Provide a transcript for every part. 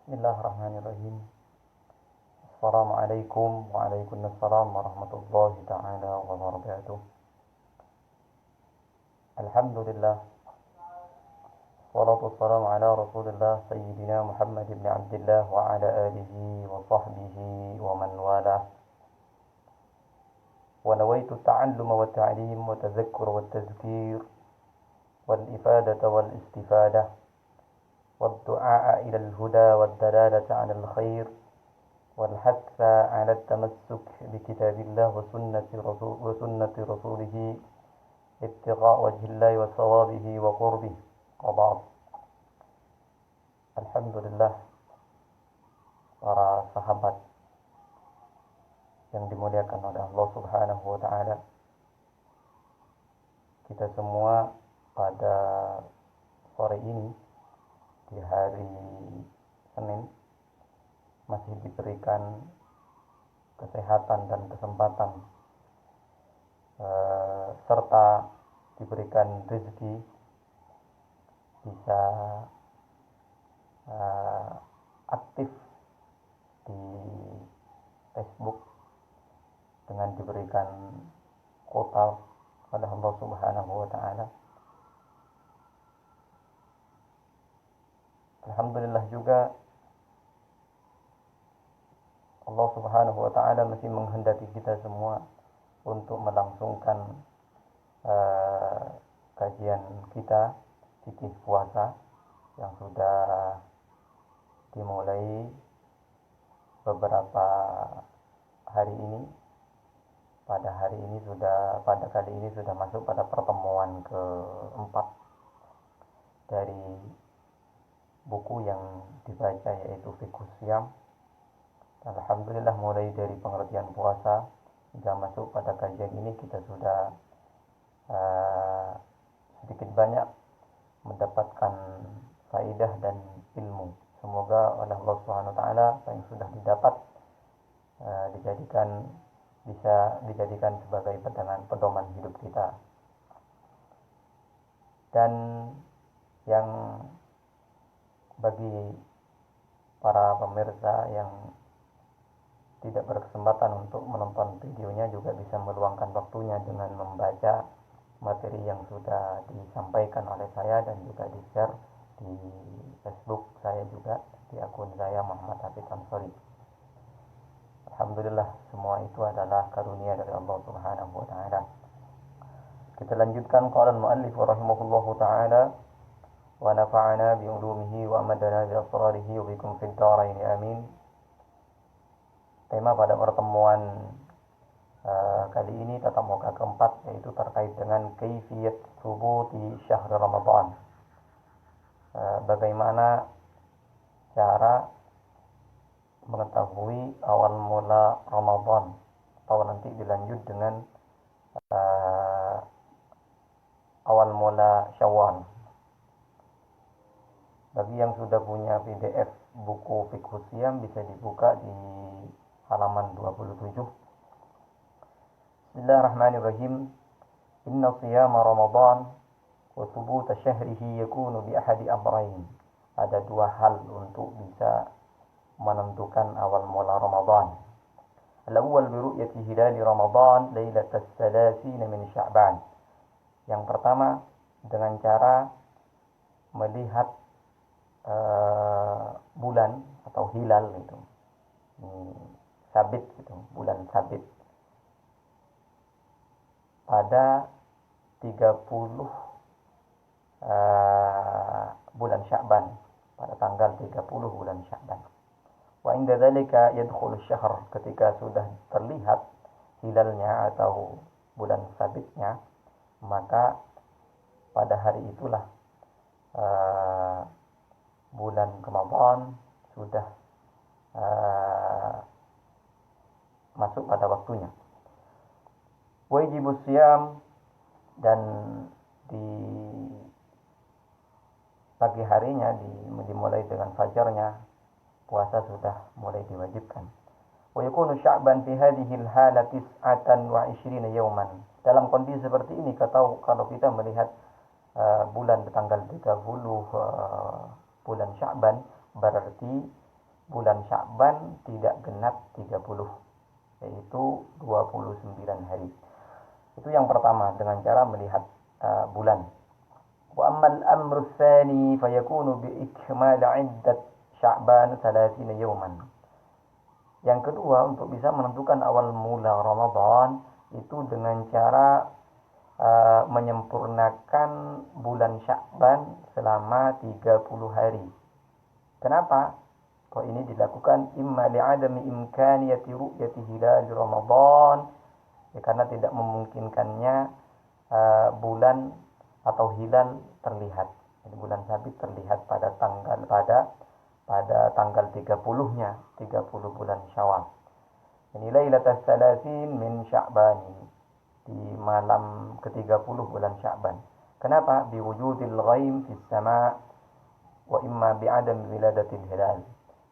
Bismillahirrahmanirrahim. Assalamualaikum waalaikumsalam warahmatullahi taala wabarakatuh. Alhamdulillah. Wassalatu wassalamu ala Rasulillah Sayyidina Muhammad ibn Abdullah wa ala alihi wa sahbihi wa man walah. Wa nawaitu at-ta'alluma wa at-ta'lim wa tadhakkur wa at-tadhkir wal ifadata wal istifadah والدعاء إلى الهدى والدلالة على الخير والحث على التمسك بكتاب الله وسنة رسوله ابتغاء وجه الله وثوابه وقربه وبعض. Alhamdulillah, para sahabat yang dimuliakan oleh Allah Subhanahu wa taala, kita semua pada sore ini di hari Senin masih diberikan kesehatan dan kesempatan serta diberikan rezeki bisa aktif di Facebook dengan diberikan kuota oleh Allah Subhanahu wa taala. Alhamdulillah juga Allah Subhanahu wa taala masih menghendaki kita semua untuk melangsungkan kajian kita fikih puasa yang sudah dimulai beberapa hari ini. Pada kali ini sudah masuk pada pertemuan keempat dari buku yang dibaca, yaitu Fiqhus Syiyam. Alhamdulillah, mulai dari pengertian puasa hingga masuk pada kajian ini kita sudah sedikit banyak mendapatkan faidah dan ilmu. Semoga oleh Allah Subhanahu wa taala apa yang sudah didapat bisa dijadikan sebagai pedoman hidup kita. Dan yang bagi para pemirsa yang tidak berkesempatan untuk menonton videonya juga bisa meluangkan waktunya dengan membaca materi yang sudah disampaikan oleh saya dan juga di-share di Facebook saya juga, di akun saya Muhammad Hafidz Ansori. Alhamdulillah, semua itu adalah karunia dari Allah Subhanahu wa taala. Kita lanjutkan qala al-muallif rahimahullahu taala wa nafa'ana bi ulumihi wa amadana bi asrarihi wa bikum fid dharain amin. Tema pada pertemuan kali ini tatap muka keempat, yaitu terkait dengan kaifiyat thubuti syahr Ramadan. Bagaimana cara mengetahui awal mula Ramadan, atau nanti dilanjut dengan awal mula Syawal. Bagi yang sudah punya PDF buku Fiqhus Syiyam bisa dibuka di halaman 27. Bismillahirrahmanirrahim. Inna siyama Ramadan wa thubuta syahrihi yakunu bi ahadi amrayn. Ada dua hal untuk bisa menentukan awal mula Ramadan. Al-awwal bi ru'yati hilal Ramadan lailatas 30 min Sya'ban. Yang pertama dengan cara melihat bulan atau hilal itu sabit gitu, bulan sabit pada 30 bulan Sya'ban, pada tanggal 30 bulan Sya'ban. Wa inda dzalika yadkhulu syahr, ketika sudah terlihat hilalnya atau bulan sabitnya, maka pada hari itulah bulan Ramadan sudah masuk pada waktunya. Wajibus siyam, dan di pagi harinya dimulai dengan fajarnya puasa sudah mulai diwajibkan. Wa yakunu sya'ban fi hadhihi al-halati 29 yawman. Dalam kondisi seperti ini, kalau kita melihat bulan tanggal 30 bulan Sya'ban, berarti bulan Sya'ban tidak genap 30, yaitu 29 hari. Itu yang pertama, dengan cara melihat bulan. Wa ammal amru tsani fayakunu bi ikmal 'iddat Sya'ban 30 yawman. Yang kedua, untuk bisa menentukan awal mula Ramadan itu dengan cara menyempurnakan bulan Sya'ban selama 30 hari. Kenapa? Kok ini dilakukan imma li'adami imkaniyati ru'yati hilal Ramadan, ya, karena tidak memungkinkannya bulan atau hilal terlihat. Jadi bulan sabit terlihat pada tanggal 30-nya, 30 bulan Syawal. Ini Lailatul Salasin min Sya'ban, di malam ke-30 bulan Sya'ban. Kenapa? Biwujudil ghaim fis sama' wa imma bi'adam wiladatil hilal.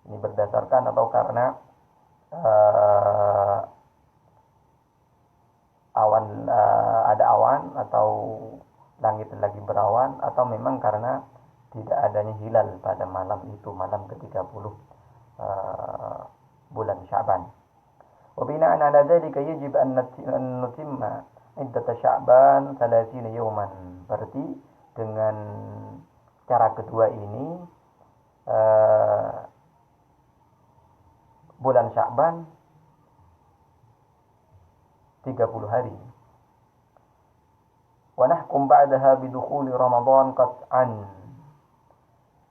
Ini berdasarkan atau karena ada awan atau langit lagi berawan, atau memang karena tidak adanya hilal pada malam itu, malam ke-30 bulan Sya'ban. Wa bina'an 'ala dzalika yajib an nutimma iddat Sya'ban 30 yawman. Berarti dengan cara kedua ini bulan Sya'ban 30 hari. Wa nahkum ba'daha bidukhuli Ramadan qat'an.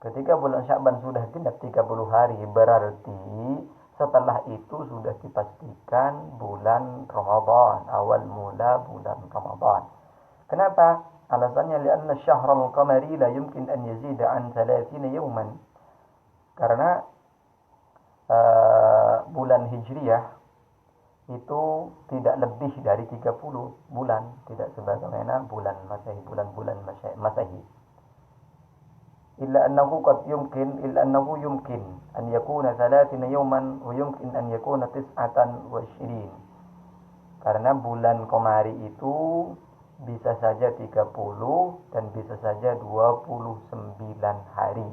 Ketika bulan Sya'ban sudah genap 30 hari, berarti setelah itu sudah dipastikan bulan Ramadan, awal mula bulan Ramadan. Kenapa? Alasannya lianna syahrul qamari la yumkin an yazida an 30 yawman. Karena bulan Hijriyah itu tidak lebih dari 30 bulan, tidak sebagaimana bulan Masehi, bulan-bulan Masehi. Illa annahu yumkin an yakuna 30 yawman wa yumkin an yakuna 29. Karena bulan Qamari itu bisa saja 30 dan bisa saja 29 hari.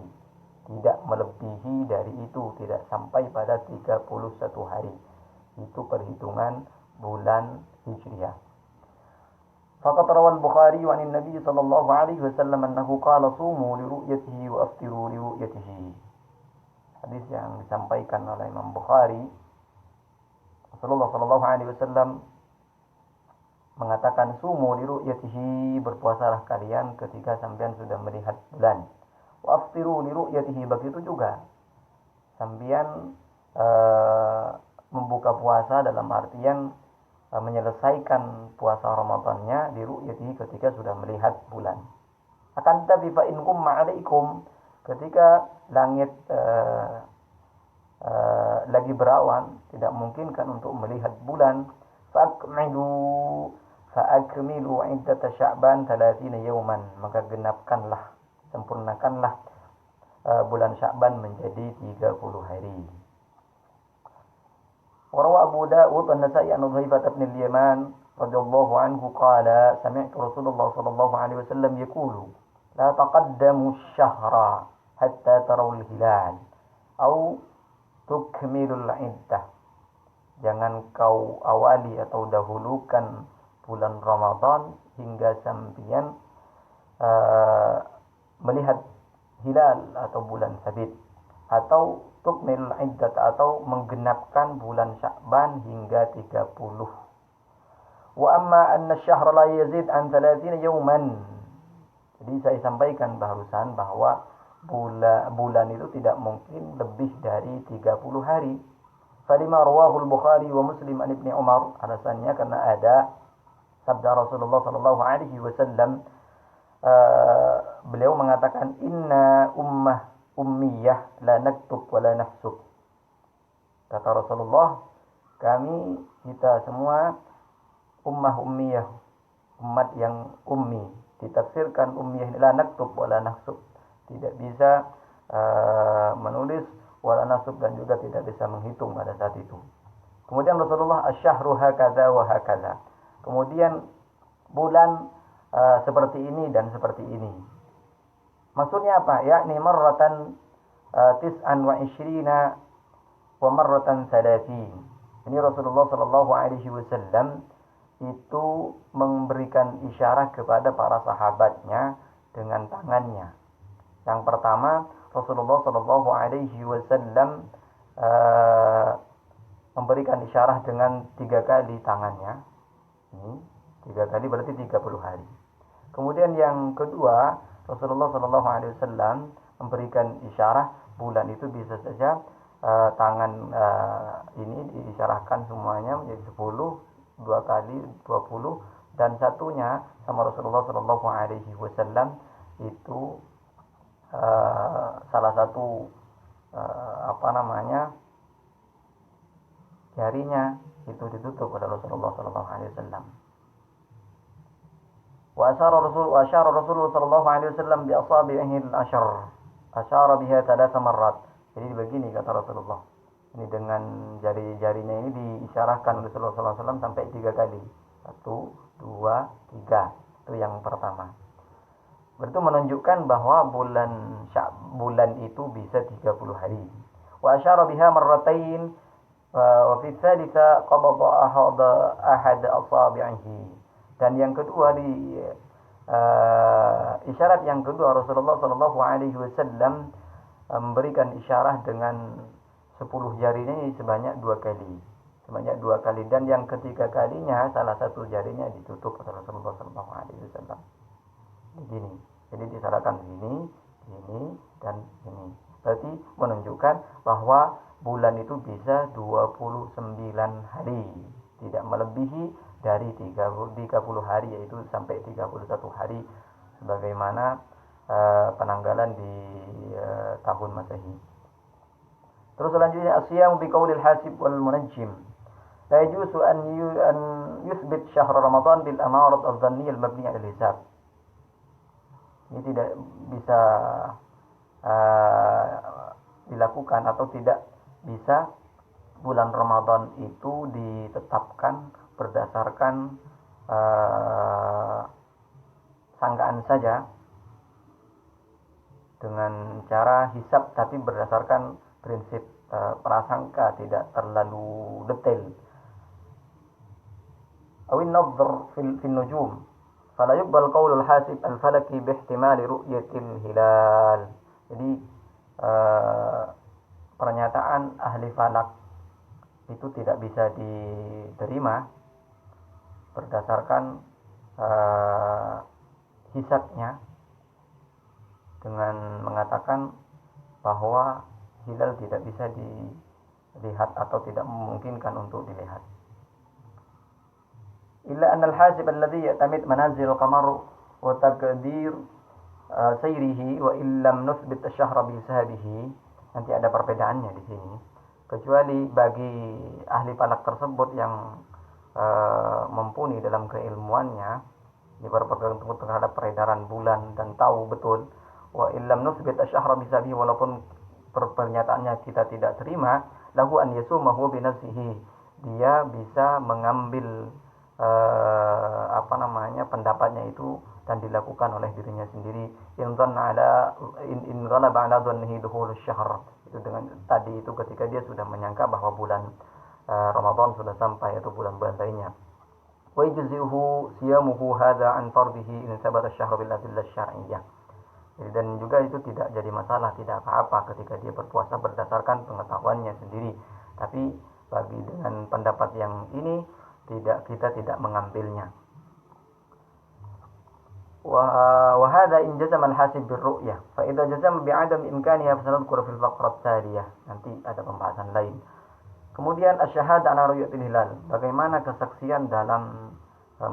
Tidak melebihi dari itu, tidak sampai pada 31 hari. Itu perhitungan bulan Hijriah. Faqad rawal Bukhari wa an-Nabi sallallahu alaihi wasallam annahu qala sumu li ru'yatihi wa aftiru li ru'yatihi. Hadis yang disampaikan oleh Imam Bukhari, Rasulullah sallallahu alaihi wasallam mengatakan sumu li ru'yatihi, berpuasalah kalian ketika sampean sudah melihat bulan. Wa aftiru li ru'yatihi, begitu juga sampean membuka puasa dalam artian menyelesaikan puasa Ramadannya di ru'yatihi, ketika sudah melihat bulan. Akan tetapi fa in kumma 'alaikum, ketika langit lagi berawan, tidak memungkinkan untuk melihat bulan, fa'akmilu 'iddat Sya'ban 30 yawman, maka genapkanlah, sempurnakanlah bulan Sya'ban menjadi 30 hari. وروى أبو داود النسائي عن حذيفة بن اليمان رضي الله عنه قال سمعت رسول الله صلى الله عليه وسلم يقول لا تقدموا الشهر حتى تروا الهلال أو تكملوا العدة. Jangan kau awali atau dahulukan bulan Ramadan hingga sampeyan melihat hilal atau bulan sabit, atau tukmil iddat, atau menggenapkan bulan Sya'ban hingga 30. Wa amma anna asy-syahra la yazid an 30 yawman. Jadi saya sampaikan barusan bahwa bulan itu tidak mungkin lebih dari 30 hari. Falima rawahu al-Bukhari wa Muslim an Ibnu Umar, alasannya karena ada sabda Rasulullah sallallahu alaihi wasallam, beliau mengatakan inna ummiyah la naktub wa la nahsub. Kata Rasulullah, kita semua ummiyah, umat yang ummi. Ditafsirkan ummiyah la naktub wa la nahsub, tidak bisa menulis wa la nahsub, dan juga tidak bisa menghitung pada saat itu. Kemudian Rasulullah asyahru hakadha wa hakadha. Kemudian bulan seperti ini dan seperti ini. Maksudnya apa? Yakni marratan tis'an wa ishrina wa marratan salasin. Ini Rasulullah sallallahu alaihi wasallam itu memberikan isyarat kepada para sahabatnya dengan tangannya. Yang pertama, Rasulullah sallallahu alaihi wasallam memberikan isyarat dengan 3 kali tangannya. Ini 3 kali berarti 30 hari. Kemudian yang kedua, Rasulullah sallallahu alaihi wasallam memberikan isyarat bulan itu bisa saja tangan ini diisyarahkan semuanya menjadi 10, 2 kali 20, dan satunya sama Rasulullah sallallahu alaihi wasallam itu salah satu jarinya itu ditutup oleh Rasulullah sallallahu alaihi wasallam. Wa asyara Rasulullah sallallahu alaihi wasallam bi asabi'ihi al-ashr. Asyara biha 3 marrat. Jadi begini kata Rasulullah. Ini dengan jari-jarinya ini diisyarahkan oleh Rasulullah sallallahu alaihi wasallam sampai 3 kali. 1, 2, 3. Itu yang pertama. Berarti menunjukkan bahwa bulan itu bisa 30 hari. Wa asyara biha marratain wa fi tsalitsa qabada ahad asabi'ihi. Dan yang kedua isyarat yang kedua Rasulullah sallallahu alaihi wasallam memberikan isyarat dengan 10 jarinya sebanyak 2 kali. Sebanyak 2 kali, dan yang ketiga kalinya salah satu jarinya ditutup oleh Rasulullah sallallahu alaihi wasallam. Begini. Jadi disyaratkan ini, dan ini. Berarti menunjukkan bahwa bulan itu bisa 29 hari, tidak melebihi dari 30 hari, yaitu sampai 31 hari sebagaimana penanggalan di tahun Masehi. Terus selanjutnya asyam bi qaulil hasib wal munajjim. La yajuzu an yuthbit syahr Ramadan bil amarat adh-dhanniyah al-mabniyah al hisab. Ini tidak bisa dilakukan atau tidak bisa bulan Ramadan itu ditetapkan berdasarkan sangkaan saja dengan cara hisab, tapi berdasarkan prinsip prasangka, tidak terlalu detail. Awin nadhr fil nujum fala yuqbal qaulul hasib al-falaki bi ihtimali ru'yatil hilal. Jadi pernyataan ahli falak itu tidak bisa diterima berdasarkan hisabnya dengan mengatakan bahwa hilal tidak bisa dilihat atau tidak memungkinkan untuk dilihat. Illa anna al-hasib alladhi ya'tamid manazil al-qamar wa taqdir sayrihi wa illam nuthbit asy-syahra bi sahabihi. Nanti ada perbedaannya di sini. Kecuali bagi ahli falak tersebut yang mumpuni dalam keilmuannya, dia berpegang teguh terhadap peredaran bulan dan tahu betul. Wa illam nuthbit asy-syahra bi sahabihi, walaupun pernyataannya kita tidak terima, lahu an yasumahu bi nafsihi, dia bisa mengambil pendapatnya itu dan dilakukan oleh dirinya sendiri. In ghalaba ala dhannihi dukhul asy-syahr, itu dengan tadi itu ketika dia sudah menyangka bahwa bulan Ramadan sudah sampai atau bulan-bulan lainnya. Wa yajzihu siyamuhu hadza an fardihi in sabata asy-syahr bil adillah syar'iyyah. Dan juga itu tidak jadi masalah, tidak apa-apa ketika dia berpuasa berdasarkan pengetahuannya sendiri. Tapi bagi dengan pendapat yang ini kita tidak mengambilnya. Wa hadza in jazama al-hasib bir-ru'yah fa idza jazama bi'adam imkaniha fa sanadhkuru fil faqrah tsaliyah. Nanti ada pembahasan lain. Kemudian asyhad ala ru'yatil hilal, bagaimana kesaksian dalam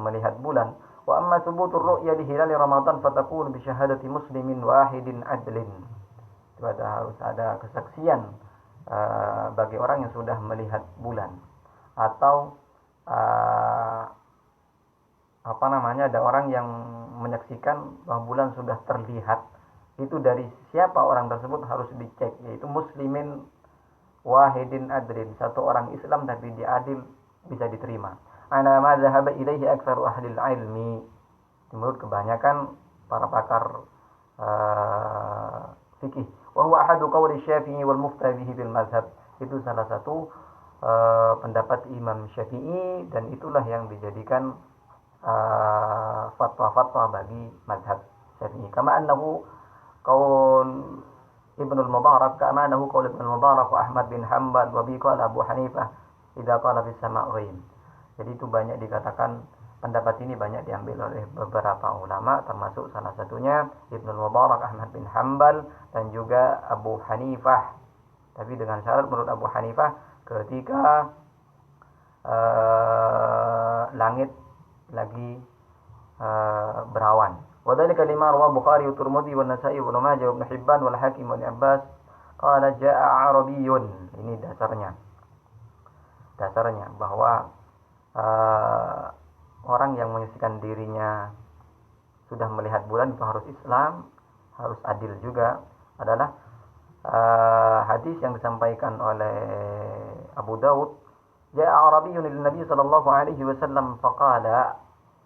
melihat bulan. Wa amma thubutur ru'ya li hilal Ramadan fatakun bi syahadati muslimin wahidin adlin. Harus ada kesaksian bagi orang yang sudah melihat bulan, atau ada orang yang menyaksikan bahwa bulan sudah terlihat. Itu dari siapa orang tersebut harus dicek, yaitu muslimin wahidin adlin, satu orang Islam tapi dia adil, bisa diterima. Ana ma dhahaba ilaihi aktsaru ahli ilmi, menurut kebanyakan para pakar fikih. Wa huwa ahadu qawli Syafi'i wal mufta bihi bil mazhab. Itu salah satu pendapat Imam Syafi'i, dan itulah yang dijadikan fatwa-fatwa bagi mazhab Syafi'i. Kama annahu qaul Ibnu al-Mubarak, kama annahu qaul Ibnu al-Mubarak wa Ahmad bin Hanbal wa bi qala Abu Hanifah idza qala bis sama' ghaib. Jadi itu banyak dikatakan, pendapat ini banyak diambil oleh beberapa ulama, termasuk salah satunya Ibnu al-Mubarak, Ahmad bin Hanbal, dan juga Abu Hanifah. Tapi dengan syarat menurut Abu Hanifah, ketika langit lagi berawan. Wadhalika lima rawa Bukhari wa Tirmidzi wa Nasa'i wa Ibnu Majah wa Ibnu Hibban wal Hakim wa Abbas qala jaa'a Arabiyyun. Ini dasarnya bahwa orang yang menyaksikan dirinya sudah melihat bulan itu harus Islam, harus adil juga, adalah hadis yang disampaikan oleh Abu Daud. Ja'a Arabiyyun lin Nabi sallallahu alaihi wasallam faqala,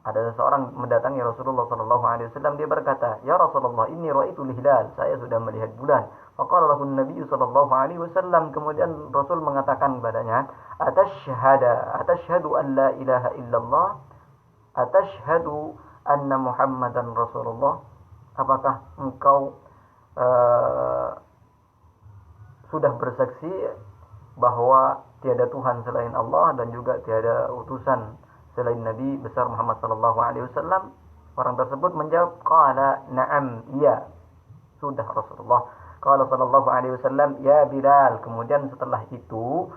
ada seseorang mendatangi Rasulullah sallallahu alaihi wasallam, dia berkata, "Ya Rasulullah, inni ra'aitul hilal." Saya sudah melihat bulan. Faqala lahu Nabi sallallahu alaihi wasallam, kemudian Rasul mengatakan kepadanya, "Atashhadu an la ilaha illallah? Atashhadu anna Muhammadan Rasulullah?" Apakah engkau sudah bersaksi bahwa tiada Tuhan selain Allah dan juga tiada utusan selain Nabi besar Muhammad sallallahu alaihi wasallam? Orang tersebut menjawab, qala na'am, iya, sudah Rasulullah. Qala sallallahu alaihi wasallam, ya Bilal. Kemudian setelah itu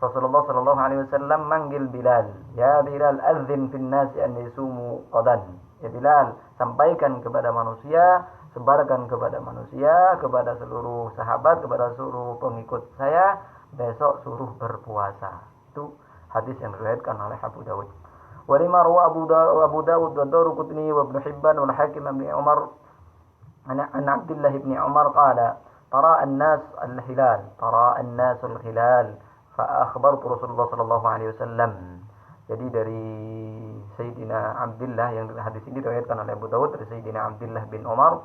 Rasulullah sallallahu alaihi wasallam manggil Bilal, ya Bilal, adzin fin nasi an yasumu qadan. Ya Bilal, sampaikan kepada manusia, sebarkan kepada manusia, kepada seluruh sahabat, kepada seluruh pengikut saya, besok suruh berpuasa. Itu hadis yang diriwayatkan oleh Abu Dawud. Wa lima rawa Abu Dawud wa Daruqutni wa Ibnu Hibban wal Hakim bin Umar an Abdullah bin Umar qala tara an-nas al-hilal fa akhbartu Rasulullah sallallahu alaihi wasallam. Jadi dari Sayyidina Abdullah, yang hadis ini diriwayatkan oleh Abu Dawud dari Sayyidina Abdullah bin Umar,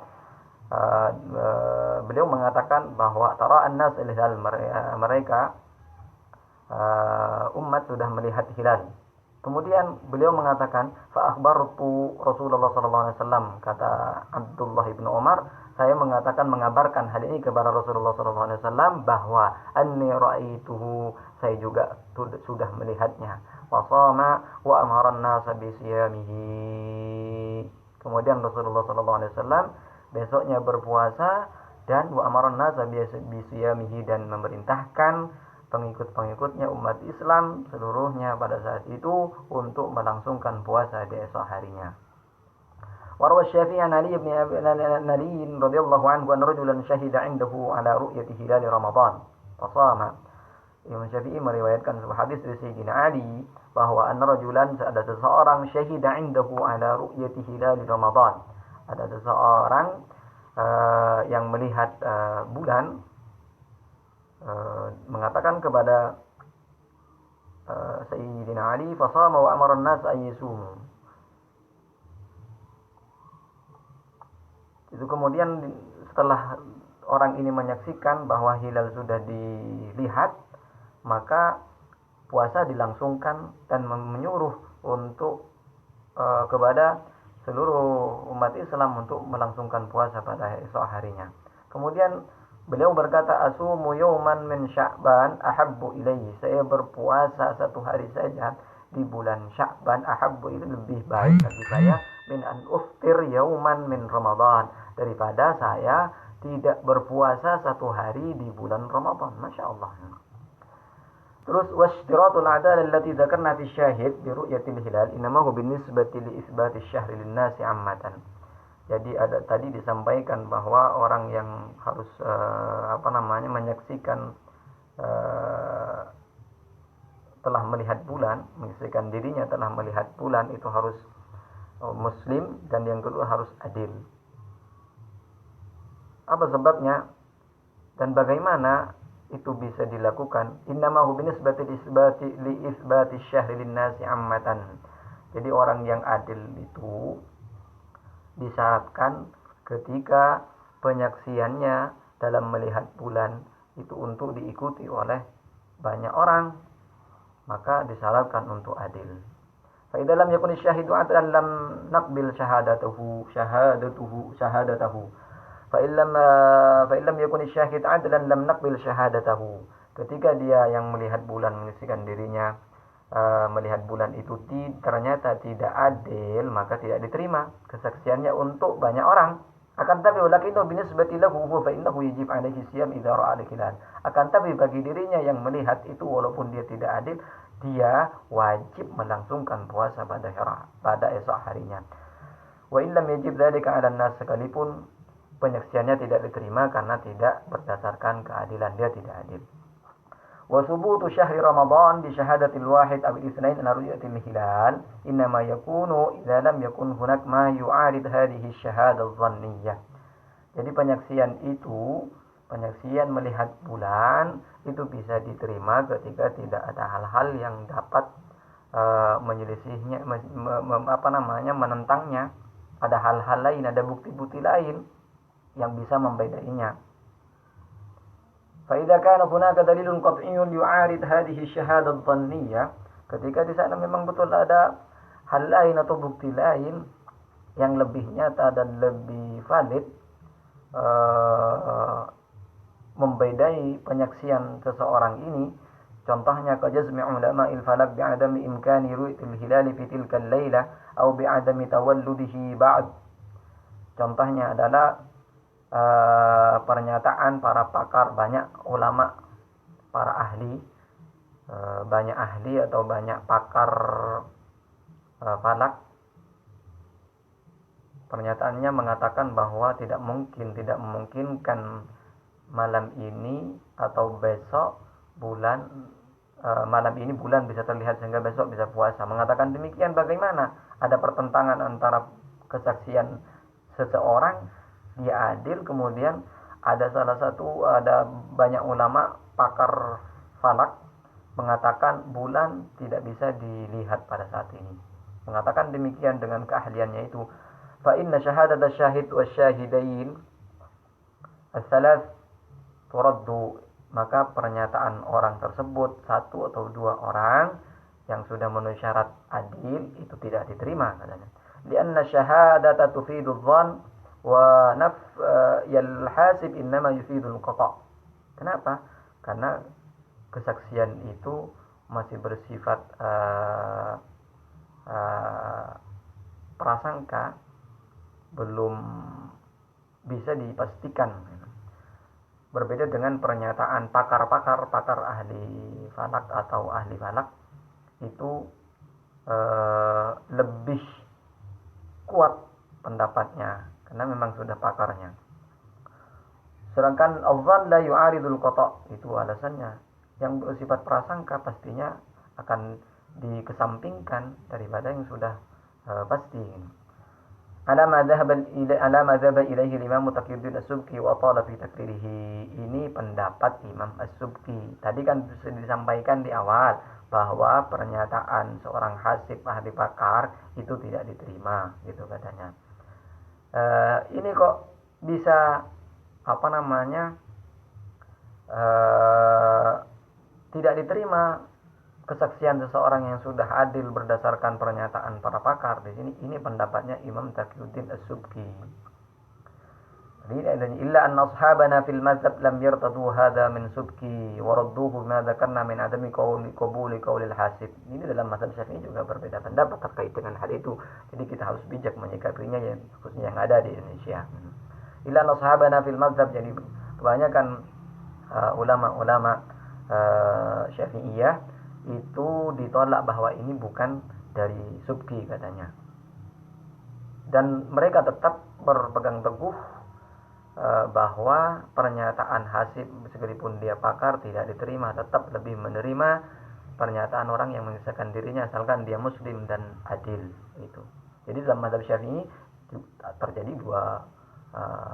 beliau mengatakan bahwa tara an-nas al-hilal, mereka umat sudah melihat hilal. Kemudian beliau mengatakan fa akhbartu Rasulullah sallallahu alaihi wasallam, kata Abdullah bin Umar, saya mengabarkan hal ini kepada Rasulullah sallallahu alaihi wasallam bahwa anni ra'aituhu, saya juga sudah melihatnya. Wa shama wa amara an-nasa bi siyamihi. Kemudian Rasulullah sallallahu alaihi wasallam besoknya berpuasa, dan wa amara an-nasa bi siyamihi, dan memerintahkan pengikut-pengikutnya umat Islam seluruhnya pada saat itu untuk melangsungkan puasa di esok harinya. Warwa Syafi'i an Ali bin Ali radhiyallahu anhu an rajulan syahida 'indahu ala ru'yati hilal Ramadan fasama. Imam Syafi'i meriwayatkan sebuah hadis dari Sayyidina Ali bahwa an rajulan, ada seseorang, syahida 'indahu ala ru'yati hilal Ramadan. Ada seseorang yang melihat bulan, mengatakan kepada Sayyidina Ali, fasama wa amara an-nas an yasumu. Itu kemudian setelah orang ini menyaksikan bahwa hilal sudah dilihat, maka puasa dilangsungkan dan menyuruh untuk kepada seluruh umat Islam untuk melangsungkan puasa pada esok harinya. Kemudian beliau berkata, asumu yawman min Sya'ban ahabbu ilayhi, saya berpuasa satu hari saja di bulan Sya'ban, ahabbu, itu lebih baik bagi saya, min an uftir yawman min Ramadan, daripada saya tidak berpuasa satu hari di bulan Ramadan. Masya Allah. Terus washtiratul adalah allati dzakarna fi syahid bi ru'yatil hilal inma huwa binisbati li isbati syahri lin-nasi ammatan. Jadi ada tadi disampaikan bahwa orang yang harus menyaksikan telah melihat bulan, menyaksikan dirinya telah melihat bulan, itu harus muslim, dan yang kedua harus adil. Apa sebabnya dan bagaimana itu bisa dilakukan? Innama hu binisbati li isbati syahri lin-nasi ammatan. Jadi orang yang adil itu disyaratkan ketika penyaksiannya dalam melihat bulan itu untuk diikuti oleh banyak orang, maka disyaratkan untuk adil. Fa idza lam yakun asy-syahidu 'adlan lam naqbil syahadatahu. Fa illam yakun asy-syahid 'adlan lam naqbil syahadatahu. Ketika dia yang melihat bulan menyaksikan dirinya melihat bulan itu ternyata tidak adil, maka tidak diterima kesaksiannya untuk banyak orang. Akan tapi walakinnahu binisbati lahu fa innahu yajib 'alaihi siyam idza ra'a al-hilal. Akan tapi bagi dirinya yang melihat itu walaupun dia tidak adil, dia wajib melangsungkan puasa pada esok harinya. Wa illam yajib dzalika 'ala an-nas, sekalipun penyaksiannya tidak diterima karena tidak berdasarkan keadilan, dia tidak adil. Wa thubutu syahri Ramadan bi syahadatil wahid aw al-itsnain ala ru'yatil hilal inma yakunu idza lam yakun hunak ma yu'arid hadhihi asy-syahadah adh-dhanniyah. Jadi penyaksian melihat bulan itu bisa diterima ketika tidak ada hal-hal yang dapat menyelisihnya, menentangnya. Ada hal-hal lain, ada bukti-bukti lain yang bisa membedainya. فإذا كان هناك دليل قطعي يعارض هذه الشهادة الظنية, ketika di sana memang betul ada hal lain atau bukti lain yang lebih nyata dan lebih valid membedai penyaksian seseorang ini, contohnya kajazmi ulama'il falak bi'adami imkani ru'yatil hilal fi tilka al-lailah aw bi'adami tawalludihi ba'd. Contohnya adalah pernyataan para pakar, banyak ulama, para ahli, banyak ahli atau banyak pakar falak, pernyataannya mengatakan bahwa tidak memungkinkan malam ini atau besok malam ini bulan bisa terlihat sehingga besok bisa puasa. Mengatakan demikian bagaimana? Ada pertentangan antara kesaksian seseorang dia adil, kemudian ada banyak ulama pakar falak mengatakan bulan tidak bisa dilihat pada saat ini. Mengatakan demikian dengan keahliannya itu. Fa inna syahadat asy-syahid wasy-syahidain ats-tsalath turaddu, maka pernyataan orang tersebut, satu atau dua orang yang sudah memenuhi syarat adil itu tidak diterima katanya. Lianna syahadata tufidu adh-dhann wa yal hasib innama yufidul qata'. Kenapa? Karena kesaksian itu masih bersifat prasangka, belum bisa dipastikan. Berbeda dengan pernyataan pakar ahli falak atau ahli falak, itu lebih kuat pendapatnya karena memang sudah pakarnya. Sedangkan al-dhann la yu'aridul qata', itu alasannya. Yang bersifat prasangka pastinya akan dikesampingkan daripada yang sudah pasti. Ala ma dhahaba ilaihi Imam Taqiyuddin As-Subki wa tala fi takririhi. Ini pendapat Imam As-Subki. Tadi kan disampaikan di awal bahwa pernyataan seorang hasib ahli pakar itu tidak diterima, gitu katanya. Ini kok bisa tidak diterima kesaksian seseorang yang sudah adil berdasarkan pernyataan para pakar. Di sini ini pendapatnya Imam Taqiyuddin As-Subki. Illa anna ashabana fil mazhab lam yartadu hadha min Subki wa radduhu bima dzakarna min adami qabuli qaulil hasib. Ini dalam mazhab Syafi'i juga berbeda pendapat terkait dengan hal itu. Jadi kita harus bijak menyikapinya, ya, khususnya yang ada di Indonesia. Illa anna ashabana fil mazhab, jadi kebanyakan ulama-ulama Syafi'iyah itu ditolak bahwa ini bukan dari Subki katanya. Dan mereka tetap berpegang teguh bahwa pernyataan hasib sekalipun dia pakar tidak diterima, tetap lebih menerima pernyataan orang yang mengisahkan dirinya asalkan dia muslim dan adil itu. Jadi dalam mazhab Syafi'i terjadi dua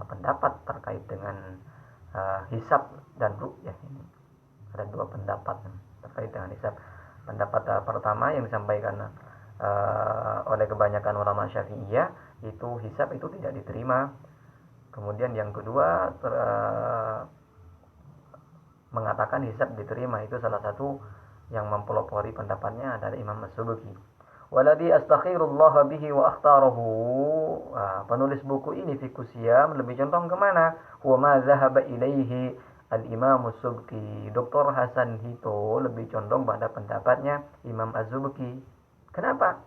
pendapat terkait dengan hisab dan ru'yah ini. Ada dua pendapat terkait dengan hisab. Pendapat pertama yang disampaikan oleh kebanyakan ulama Syafi'iyah itu hisab itu tidak diterima. Kemudian yang kedua mengatakan hisab diterima. Itu salah satu yang mempelopori pendapatnya adalah Imam As-Subki. Waladhi astaghfirullah bihi wa akhtarahu. Penulis buku ini Fiqhus Siyam lebih condong kemana? Wa ma zahaba ilaihi al-Imam As-Subki. Dr. Hasan Hito lebih condong pada pendapatnya Imam Az-Subki. Kenapa?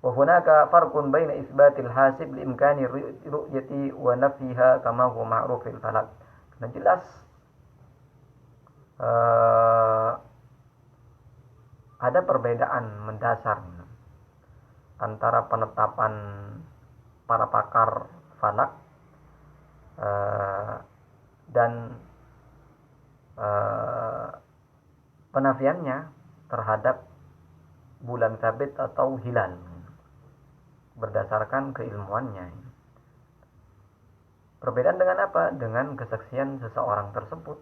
Wa hunaka farqun baina isbatil hasib li imkani ru'yati wa nafiha kama huwa ma'ruf fil falak. Nah, jelas ada perbedaan mendasar antara penetapan para pakar falak dan penafiannya terhadap bulan sabit atau hilal berdasarkan keilmuannya. Perbedaan dengan apa? Dengan kesaksian seseorang tersebut.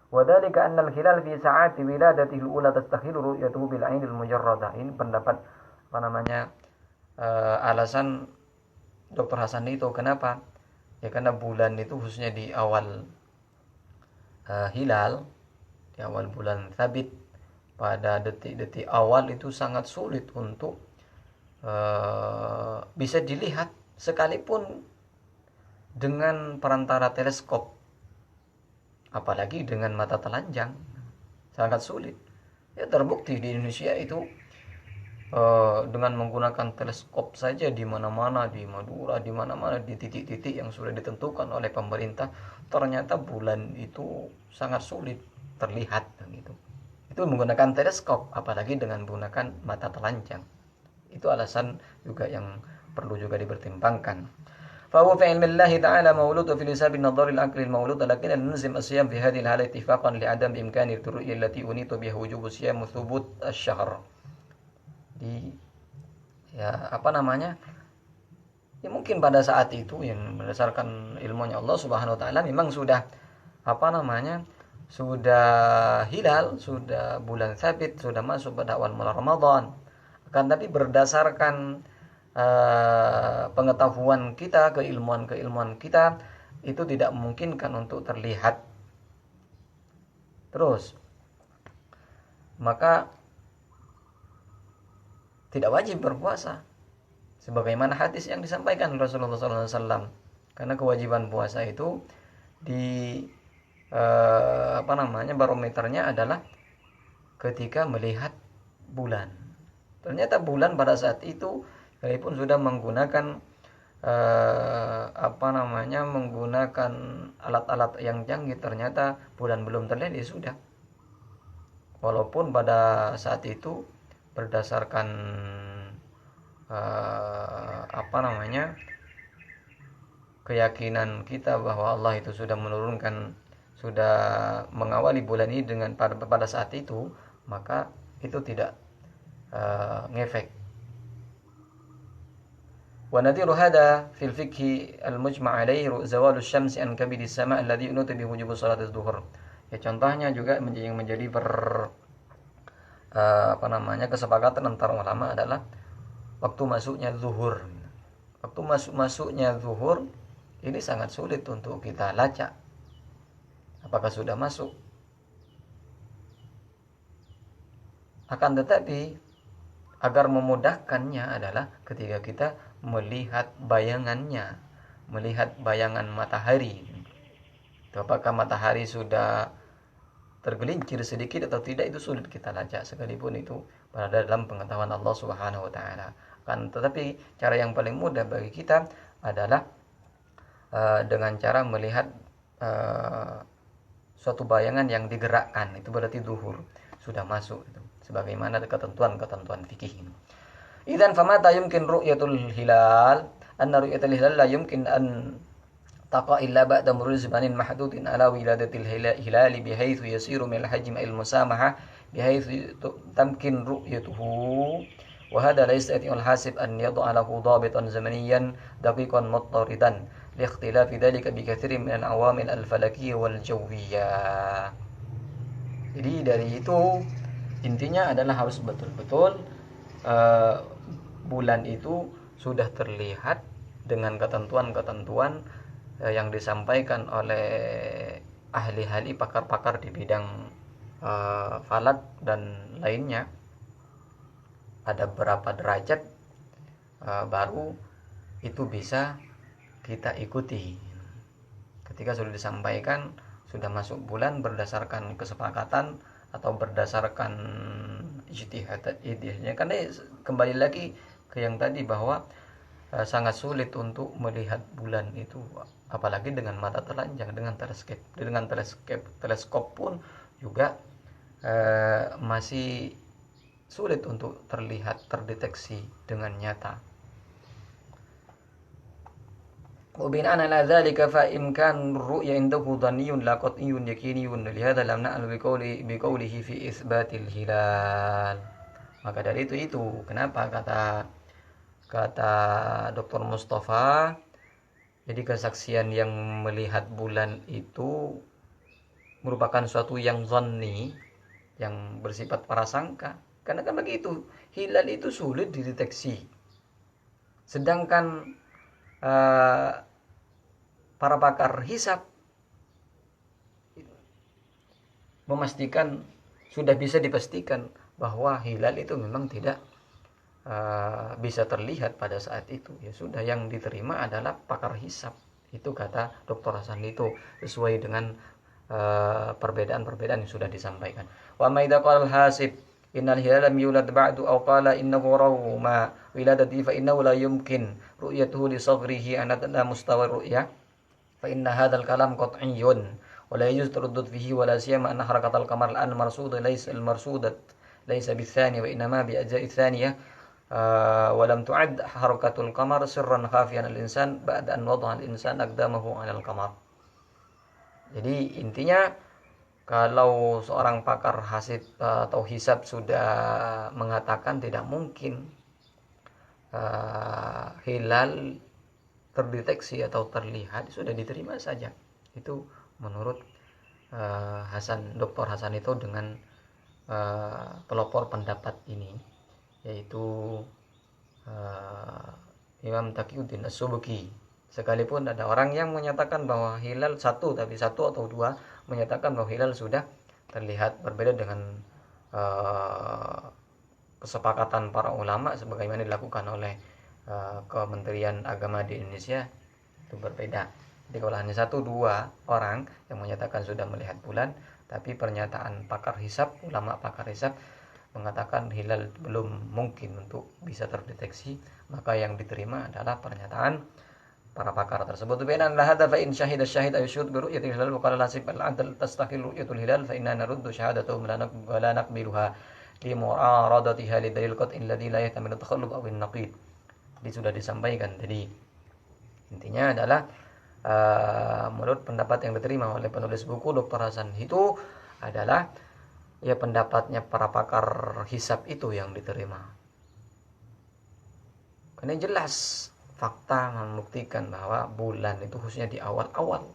Wadhalika anna al-hilal fi sa'ati wiladatihi al-ula tastakhilu ru'yatuhu bil 'ainil mujarradah. Ini pendapat alasan Dr. Hasan itu. Kenapa? Ya karena bulan itu khususnya di awal hilal, di awal bulan sabit, pada detik-detik awal itu sangat sulit untuk bisa dilihat sekalipun dengan perantara teleskop, apalagi dengan mata telanjang, sangat sulit. Ya terbukti di Indonesia itu dengan menggunakan teleskop saja di mana-mana, di Madura, di mana-mana, di titik-titik yang sudah ditentukan oleh pemerintah, ternyata bulan itu sangat sulit terlihat gitu. Itu menggunakan teleskop, apalagi dengan menggunakan mata telanjang. Itu alasan juga yang perlu juga dipertimbangkan. فهو في علم الله تعالى مولود في الحساب النظر العقل المولود لكن نلزم الصيام في هذه الحالة اتفاقا لعدم إمكان الرؤية التي أنيت بها وجوب الصيام وثبوت الشهر. Ya mungkin pada saat itu yang berdasarkan ilmunya Allah Subhanahu wa taala memang sudah sudah hilal, sudah bulan sabit, sudah masuk pada awal bulan Ramadan. Akan tapi berdasarkan pengetahuan kita, keilmuan kita itu tidak memungkinkan untuk terlihat. Terus maka tidak wajib berpuasa sebagaimana hadis yang disampaikan Rasulullah SAW. Karena kewajiban puasa itu di barometernya adalah ketika melihat bulan. Ternyata bulan pada saat itu sekalipun sudah menggunakan menggunakan alat-alat yang canggih, ternyata bulan belum terlihat, ya sudah. Walaupun pada saat itu berdasarkan keyakinan kita bahwa Allah itu sudah mengawali bulan ini dengan pada saat itu, maka itu tidak ngefek. ونذير هذا في الفقه المجمع عليه زوال الشمس عن كبد السماء الذي ينوت به وجوب صلاة الظهر. Ya contohnya juga yang menjadi kesepakatan antara ulama adalah waktu masuknya zuhur. Waktu masuknya zuhur ini sangat sulit untuk kita lacak apakah sudah masuk. Akan tetapi agar memudahkannya adalah ketika kita melihat bayangannya, melihat bayangan matahari. Apakah matahari sudah tergelincir sedikit atau tidak, itu sulit kita lacak sekalipun itu berada dalam pengetahuan Allah Subhanahu wa taala. Kan tetapi cara yang paling mudah bagi kita adalah dengan cara melihat suatu bayangan yang digerakkan, itu berarti zuhur sudah masuk itu. Sebagaimana ketentuan fikih ini. Idzan famata yumkin ru'yatul hilal, anna ru'yatul hilal la yumkin an taqa illa ba'da mururi zamanin mahdudin ala wiladatil hilal bihaitsu yasiru min al-hajm al-musamaha bihaitsu tamkin ru'yatuhu wa hadha la yastati al-hasib an yad'a lahu dhabitan zamaniyan daqiqan muttaridan li ikhtilafi dhalika bi katsirin min al-awamil al-falakiyyah wal jawiyyah. Jadi dari itu intinya adalah harus betul-betul bulan itu sudah terlihat dengan ketentuan-ketentuan yang disampaikan oleh ahli-ahli pakar-pakar di bidang falak dan lainnya, ada berapa derajat baru itu bisa kita ikuti. Ketika sudah disampaikan sudah masuk bulan berdasarkan kesepakatan atau berdasarkan ijtihadnya, karena kembali lagi ke yang tadi bahwa sangat sulit untuk melihat bulan itu, apalagi dengan mata telanjang. Dengan teleskop pun juga masih sulit untuk terdeteksi dengan nyata. وبناء على ذلك فإمكان الرؤية عنده ظني لا قطعي يقيني لهذا لم نعلم بقوله في إثبات الهلال. Maka dari itu kenapa kata Dr. Mustafa, jadi kesaksian yang melihat bulan itu merupakan suatu yang zanni, yang bersifat prasangka. Karena kan begitu, hilal itu sulit dideteksi. Sedangkan para pakar hisab memastikan, sudah bisa dipastikan bahwa hilal itu memang tidak bisa terlihat pada saat itu. Ya sudah, yang diterima adalah pakar hisab. Itu kata Dr. Hasan itu sesuai dengan perbedaan-perbedaan yang sudah disampaikan. Wa ma idza qala al-hasib innal hilal lam yulad ba'du aw qala innahu rawma wiladati fa innahu la yumkin ru'yatuhu li saghrihi an mustawa ru'yah fa inna hadzal kalam qat'iyyun wa la yajuz taraddud fihi wa la siyama anna harakatal qamar al-an marsuda laysa bitsani wa inma bi ajza'i tsaniyah wa lam tu'ad harakatul qamar sirran khafiyan al-insan ba'da an wada'a al-insan aqdamahu 'ala al-qamar. Jadi intinya, kalau seorang pakar hasib atau hisab sudah mengatakan tidak mungkin hilal terdeteksi atau terlihat, sudah diterima saja. Itu menurut Dr. Hasan itu dengan pelopor pendapat ini, yaitu Imam Taqiyuddin As-Subki. Sekalipun ada orang yang menyatakan bahwa hilal satu atau dua menyatakan bahwa hilal sudah terlihat, berbeda dengan kesepakatan para ulama sebagaimana dilakukan oleh Kementerian Agama di Indonesia, itu berbeda. Jadi kalau hanya 1-2 orang yang menyatakan sudah melihat bulan, tapi pernyataan pakar hisab, ulama pakar hisab mengatakan hilal belum mungkin untuk bisa terdeteksi, maka yang diterima adalah pernyataan para pakar tersebut. Bainan la hadza fa in syahida syahid ay syuhud bi ru'yatil hilal wa qala nasib al-'adl tastaqil ru'yatul hilal fa inna naruddu syahadatuhum wa la naqbiluha li mu'aradatiha li dalil qat'in alladhi la yahtamilu takhallub aw an-naqid. Jadi sudah disampaikan. Jadi intinya adalah menurut pendapat yang diterima oleh penulis buku Dr. Hasan itu adalah ya pendapatnya para pakar hisab itu yang diterima. Karena jelas fakta membuktikan bahwa bulan itu khususnya di awal-awal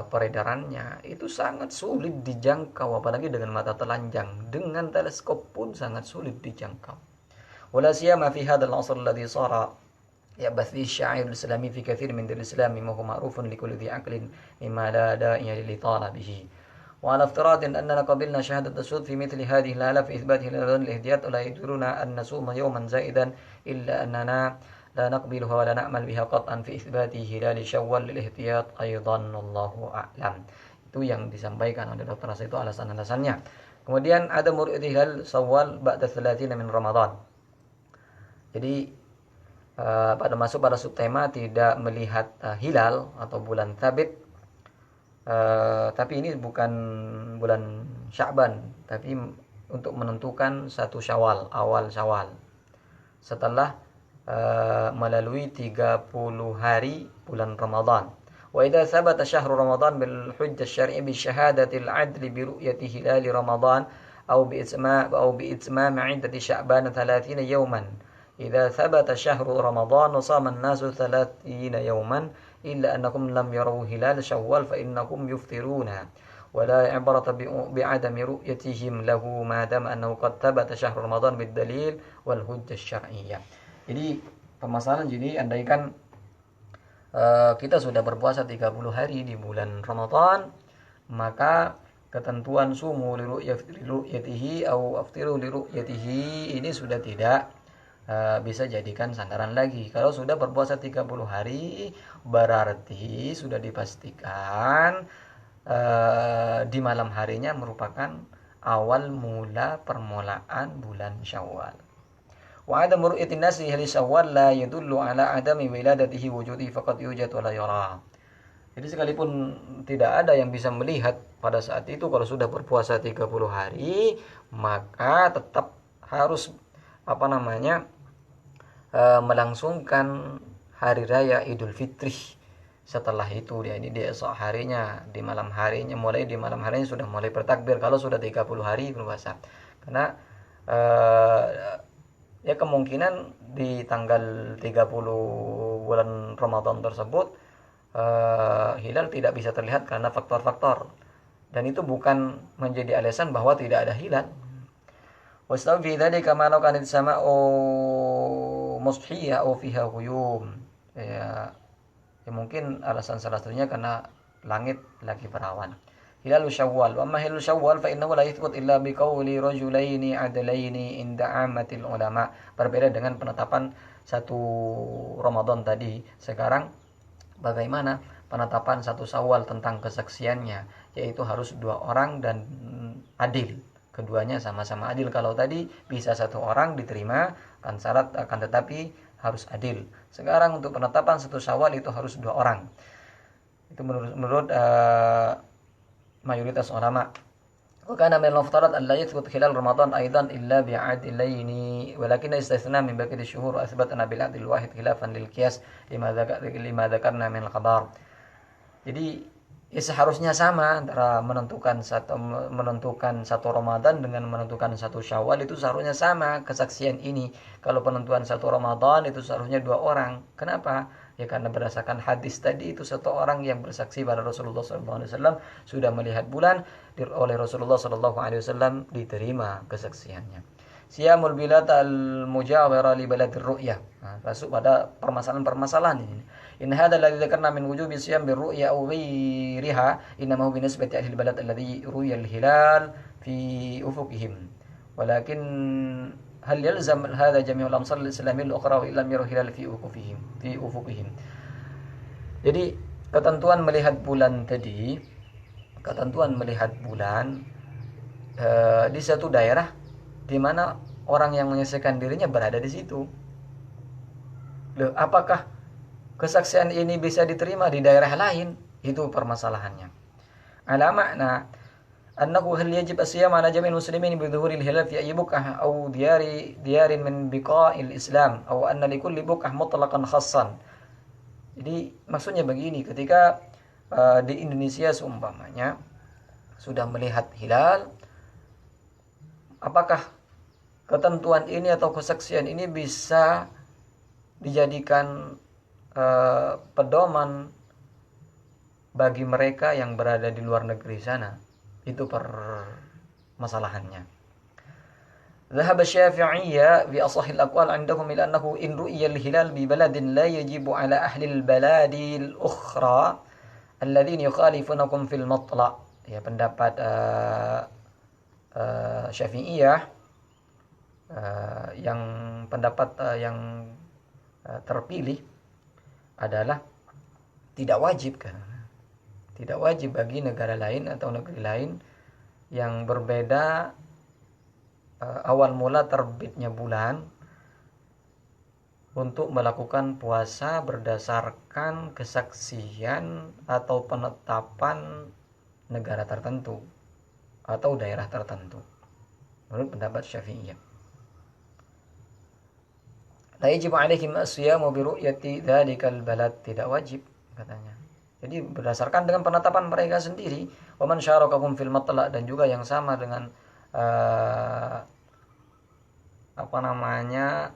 peredarannya itu sangat sulit dijangkau, apalagi dengan mata telanjang. Dengan teleskop pun sangat sulit dijangkau. ولا سيما في هذا العصر الذي صار يبث فيه الشعائر الإسلامي في كثير من دول الإسلام ما هو معروف لكل ذي عقل مما لا داعي للإطالة به. وعلى افتراض أننا قبلنا شهادة الشهود في مثل هذه الحالة في إثبات هلال الاهتياط لا يجبرنا أن نصوم يوما زائدا إلا أننا لا نقبلها ولا نعمل بها قطعا في إثبات هلال شوال للاهتياط أيضا والله أعلم. Itu yang disampaikan oleh Dr. Hasan itu alasan-alasannya. Kemudian ada murid hilal Syawal ba'da 30 min Ramadan. Jadi pada subtema tidak melihat hilal atau bulan Thabit, tapi ini bukan bulan Sya'ban, tapi untuk menentukan satu Syawal, awal Syawal, setelah melalui 30 hari bulan Ramadan. Wa idza thabata syahru Ramadan bil hujjah syar'i bi syahadatil 'adli bi ru'yati hilal Ramadan aw bi itmam 'iddati Sya'ban 30 yawman. إذا ثبت شهر رمضان وصام الناس 30 يوما إلا أنكم لم يروا هلال شوال فإنكم يفطرون ولا عبرة بعدم رؤيتهم له ما دام أنه قد ثبت شهر رمضان بالدليل والحجة الشرعية. Jadi permasalahan, jadi andaikan kita sudah berpuasa 30 hari di bulan Ramadan, maka ketentuan sumu liru'yatihi au aftiru liru'yatihi ini sudah tidak bisa jadikan sandaran lagi. Kalau sudah berpuasa 30 hari berarti sudah dipastikan di malam harinya merupakan awal mula permulaan bulan Syawal. Wa adam ru'yatin nasi ahli Syawal la yadullu ala adami wiladatihi wujudi faqad yujad wa la yara. Jadi sekalipun tidak ada yang bisa melihat pada saat itu kalau sudah berpuasa 30 hari, maka tetap harus melangsungkan hari raya Idul Fitri. Setelah itu dia ini di esok harinya, di malam harinya, mulai di malam harinya sudah mulai bertakbir kalau sudah 30 hari berpuasa. Karena ya kemungkinan di tanggal 30 bulan Ramadan tersebut hilal tidak bisa terlihat karena faktor-faktor, dan itu bukan menjadi alasan bahwa tidak ada hilal. Wastawi fi dzalika ma law kanat sama'u musthiya aw fiha ghuyum. Ya mungkin alasan salah satunya karena langit lagi berawan. Hilal Syawal. Wa amma hilal Syawal fa innahu la yathbut illa biqauli rajulaini adlaini inda ammatil ulama. Berbeda dengan penetapan satu Ramadan tadi. Sekarang bagaimana penetapan satu Syawal tentang kesaksiannya, yaitu harus 2 orang dan adil. Keduanya sama-sama adil. Kalau tadi bisa 1 orang diterima kan syarat, akan tetapi harus adil. Sekarang untuk penetapan satu Syawal itu harus 2 orang. Itu menurut mayoritas ulama. Wa kana min al-muftarad an la yathbut hilal Ramadan aidan illa bi'adilaini walakin istithna min baqi asy-syuhur athbatna bil adil wahid khilafan lil qiyas lima dzakarna min al-khabar. Jadi ya seharusnya sama antara menentukan satu Ramadan dengan menentukan satu Syawal, itu seharusnya sama kesaksian ini. Kalau penentuan satu Ramadan itu seharusnya 2 orang. Kenapa? Ya karena berdasarkan hadis tadi itu 1 orang yang bersaksi pada Rasulullah SAW sudah melihat bulan, oleh Rasulullah SAW diterima kesaksiannya. Siyamul bilad al-mujawara li baladir ru'yah. Masuk pada permasalahan-permasalahan ini. In hadha alladhi dzakarna min wujubi siyam birru'ya aw ghairiha inma huwa binisbati ahli al-balad alladhi ru'ya al-hilal fi ufuqihim. Walakin hal yalzam hadha jami'ul amsar al-islamiyya al-ukhra wa illam yaru hilal fi ufuqihim. Jadi ketentuan melihat bulan di satu daerah di mana orang yang menyaksikan dirinya berada di situ. Loh, apakah kesaksian ini bisa diterima di daerah lain? Itu permasalahannya. Ala makna annahu hal yajib as-siyam ala jami'il muslimin bi dhuhuril hilal fi ayyi buq'ah aw diyarin min biqa'il Islam aw anna li kulli buq'ah mutlaqan khassan. Jadi maksudnya begini, ketika di Indonesia seumpamanya sudah melihat hilal, apakah ketentuan ini atau kesaksian ini bisa dijadikan pedoman bagi mereka yang berada di luar negeri sana? Itu permasalahannya. Dhahab Syafi'iyya bi ashahil aqwal 'indahum ila annahu in ru'iya al-hilal bi baladin la yajibu 'ala ahli al-baladi al-ukhra alladhina yukhalifunakum fil matla'. Ya, pendapat Syafi'iyah yang pendapat yang terpilih adalah tidak wajib bagi negara lain atau negeri lain yang berbeda awal mula terbitnya bulan untuk melakukan puasa berdasarkan kesaksian atau penetapan negara tertentu atau daerah tertentu, menurut pendapat Syafi'iyah. La yajibu 'alaihim as-siyamu bi ru'yati dzalikal balad, tidak wajib katanya. Jadi berdasarkan dengan penetapan mereka sendiri. Wa man syarakakum fil matla', dan juga yang sama dengan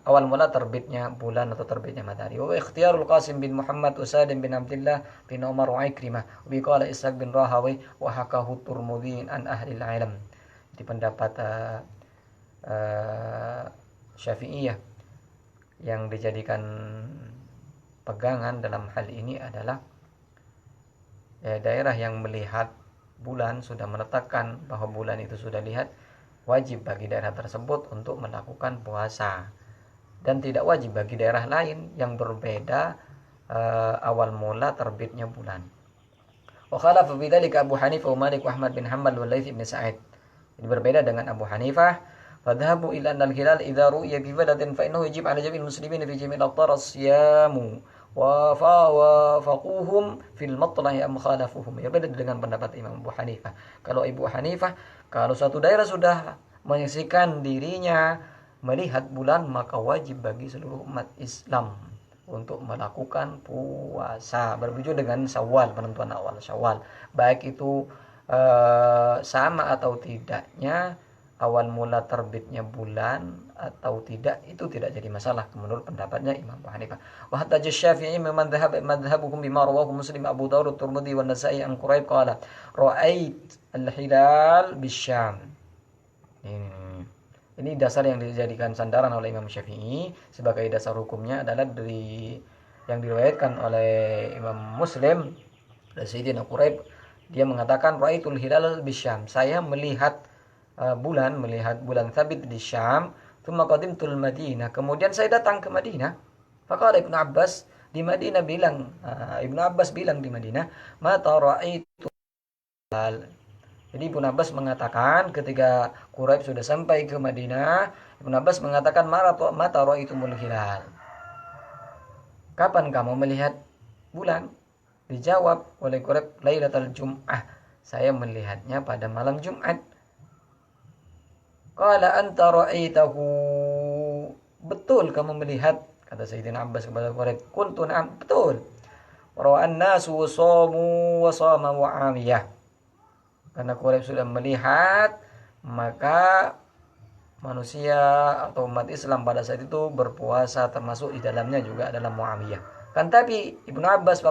awal mula terbitnya bulan atau terbitnya matahari. Wa ikhtiyarul Qasim bin Muhammad Usadim bin Abdullah bin Umar wa Ikrimah wa qala Ishaq bin Rahawi wa hakahu Turmudzi an ahli al-ilm. Di pendapat Syafi'iyah yang dijadikan pegangan dalam hal ini adalah daerah yang melihat bulan sudah menetapkan bahwa bulan itu sudah lihat, wajib bagi daerah tersebut untuk melakukan puasa, dan tidak wajib bagi daerah lain yang berbeda awal mula terbitnya bulan. Wa khalafa fi dzalika Abu Hanifah wa Malik wa Ahmad bin Hanbal wa Laits bin Sa'id. Ini berbeda dengan Abu Hanifah. Fadhhabu ila anna al-hilal idza ru'ya bi baladin fa innahu yajib 'ala jami'il muslimin fi jami'il aqtar as-siyamu wa faquhum fil matla'i am khalafuhum. Ya, beda dengan pendapat Imam Abu Hanifah. Kalau Ibu Hanifah, kalau suatu daerah sudah menyaksikan dirinya melihat bulan, maka wajib bagi seluruh umat Islam untuk melakukan puasa. Berbeda dengan Syawal, penentuan awal Syawal, baik itu sama atau tidaknya awal mula terbitnya bulan atau tidak, itu tidak jadi masalah menurut pendapatnya Imam Abu Hanifah. Wa hatta Syafi'i memang madhhabuhum bima rawahu Muslim, Abu Dawud, Tirmidzi wa Nasa'i an Quraib qala ra'ait al-hilal bisyam. Ini dasar yang dijadikan sandaran oleh Imam Syafi'i. Sebagai dasar hukumnya adalah dari yang diriwayatkan oleh Imam Muslim dari Sayyidina Quraib. Dia mengatakan ra'aitul hilal bisyam, saya melihat bulan sabit di Syam. Tsumma qadimtul Madinah, kemudian saya datang ke Madinah. Faqala Ibnu Abbas, di Madinah bilang, Ibnu Abbas bilang di Madinah, mata ra'aitu hilal. Jadi Ibnu Abbas mengatakan ketika Quraib sudah sampai ke Madinah, Ibnu Abbas mengatakan mata ra'aitumul hilal, kapan kamu melihat bulan? Dijawab oleh Quraib, lailatul Jum'ah, saya melihatnya pada malam Jumat. Qala anta ra'aitahu, betul kamu melihat, kata Sayyidina Abbas kepada Quraib. Qultu na'am, betul. Rawa'an nasu shamu wa sama Muawiyah. Karena Quraib sudah melihat, maka manusia atau umat Islam pada saat itu berpuasa, termasuk di dalamnya juga adalah Muawiyah. Kan tapi Ibnu Abbas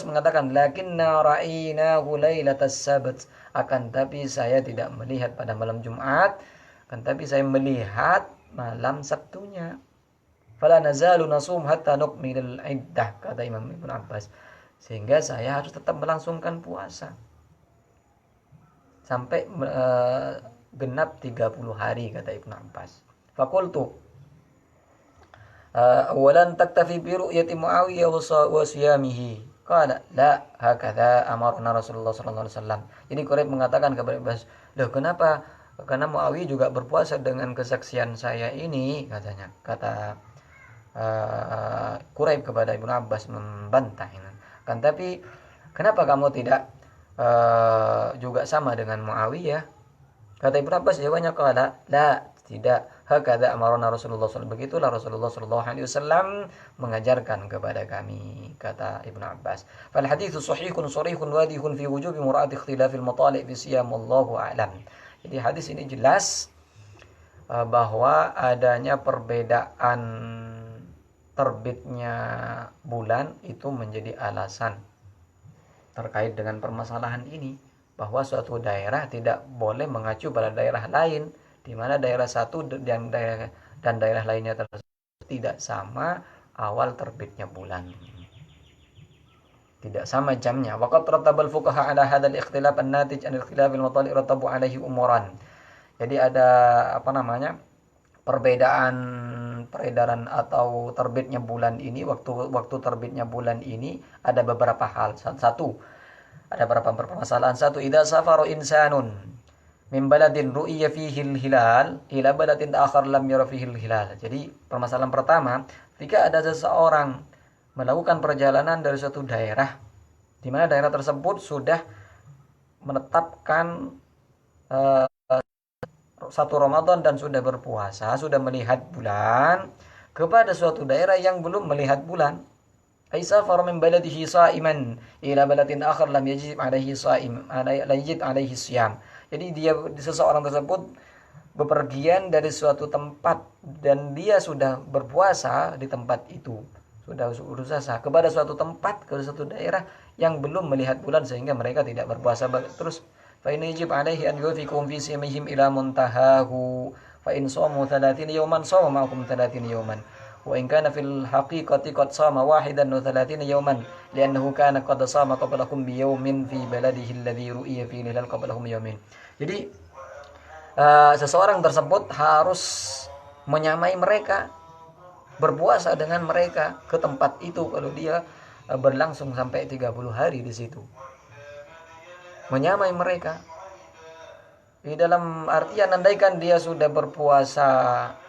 mengatakan lakinna ra'inahu lailatas sabt, akan tapi saya tidak melihat pada malam Jumat, akan tapi saya melihat malam Sabtunya. Fala nazalu nasum hatta nukmilal iddah, kata Imam Ibnu Abbas, sehingga saya harus tetap melangsungkan puasa sampai genap 30 hari, kata Ibnu Abbas. Faqultu awalan taktafi bi ru'yati Muawiyah wa siyamihi. Qala la hakadha amarna Rasulullah sallallahu alaihi wasallam. Jadi Quraib mengatakan kepada Abbas, "Loh, kenapa? Karena Muawiyah juga berpuasa dengan kesaksian saya ini," katanya. Kata Quraib kepada Ibnu Abbas membantah ini. Kan tapi kenapa kamu tidak juga sama dengan Muawiyah? Kata Ibnu Abbas jawabnya, qala la, tidak, hakadha amarna Rasulullah sallallahu, begitulah Rasulullah sallallahu alaihi wasallam mengajarkan kepada kami, kata Ibnu Abbas. Fal haditsu sahihun sharihun wadihun fi wujubi mura'ati ikhtilafil matali' fi siyam, wallahu a'lam. Jadi hadis ini jelas bahwa adanya perbedaan terbitnya bulan itu menjadi alasan terkait dengan permasalahan ini, bahwa suatu daerah tidak boleh mengacu pada daerah lain, di mana daerah satu dan daerah lainnya tersebut tidak sama awal terbitnya bulan, tidak sama jamnya. Waqad rattabal fuqaha ala hadzal ikhtilaf an-natij an ikhtilafil matali' rattabu alaihi umuran. Jadi ada peredaran atau terbitnya bulan ini, waktu terbitnya bulan ini ada beberapa hal. Ada beberapa permasalahan. Satu, idza safara insanun min baladin ru'ya fihi al-hilal ila baladin akhar lam yara fihi al-hilal. Jadi permasalahan pertama, jika ada seseorang melakukan perjalanan dari suatu daerah di mana daerah tersebut sudah menetapkan satu Ramadan dan sudah berpuasa, sudah melihat bulan, kepada suatu daerah yang belum melihat bulan. Aisafar min baladihi sha'iman ila baladin akhar lam yajib alaihi sha'im, la yajib alaihi siyam. Jadi seseorang tersebut bepergian dari suatu tempat dan dia sudah berpuasa di tempat itu, sudah berusaha kepada suatu tempat, ke suatu daerah yang belum melihat bulan, sehingga mereka tidak berpuasa terus. Fa in yajib alaihi an yufikum fi siyamihim ila muntahahu fa in shamu 30 yawman shama ma'akum 30 yawman wa in kana fil haqiqati qad sama wahidan wa 30 yawman li'annahu kana qad sama qablakum bi yawmin fi baladihi alladhi ru'iya fi hilal qablahum yawmin. Jadi seseorang tersebut harus menyamai mereka, berpuasa dengan mereka ke tempat itu kalau dia berlangsung sampai 30 hari di situ. Menyamai mereka. Di dalam artian andaikan dia sudah berpuasa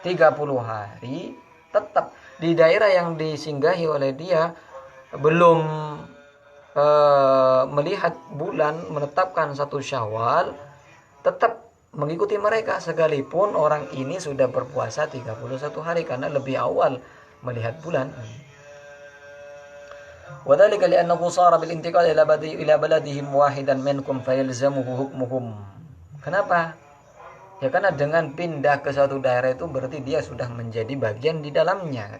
30 hari, tetap di daerah yang disinggahi oleh dia belum melihat bulan, menetapkan 1 Syawal, tetap mengikuti mereka sekalipun orang ini sudah berpuasa 31 hari karena lebih awal melihat bulan. وذلك لأنه صار بالانتقال إلى بلدهم واحدا منكم فيلزمه حكمهم. Kenapa? Ya karena dengan pindah ke suatu daerah itu berarti dia sudah menjadi bagian di dalamnya.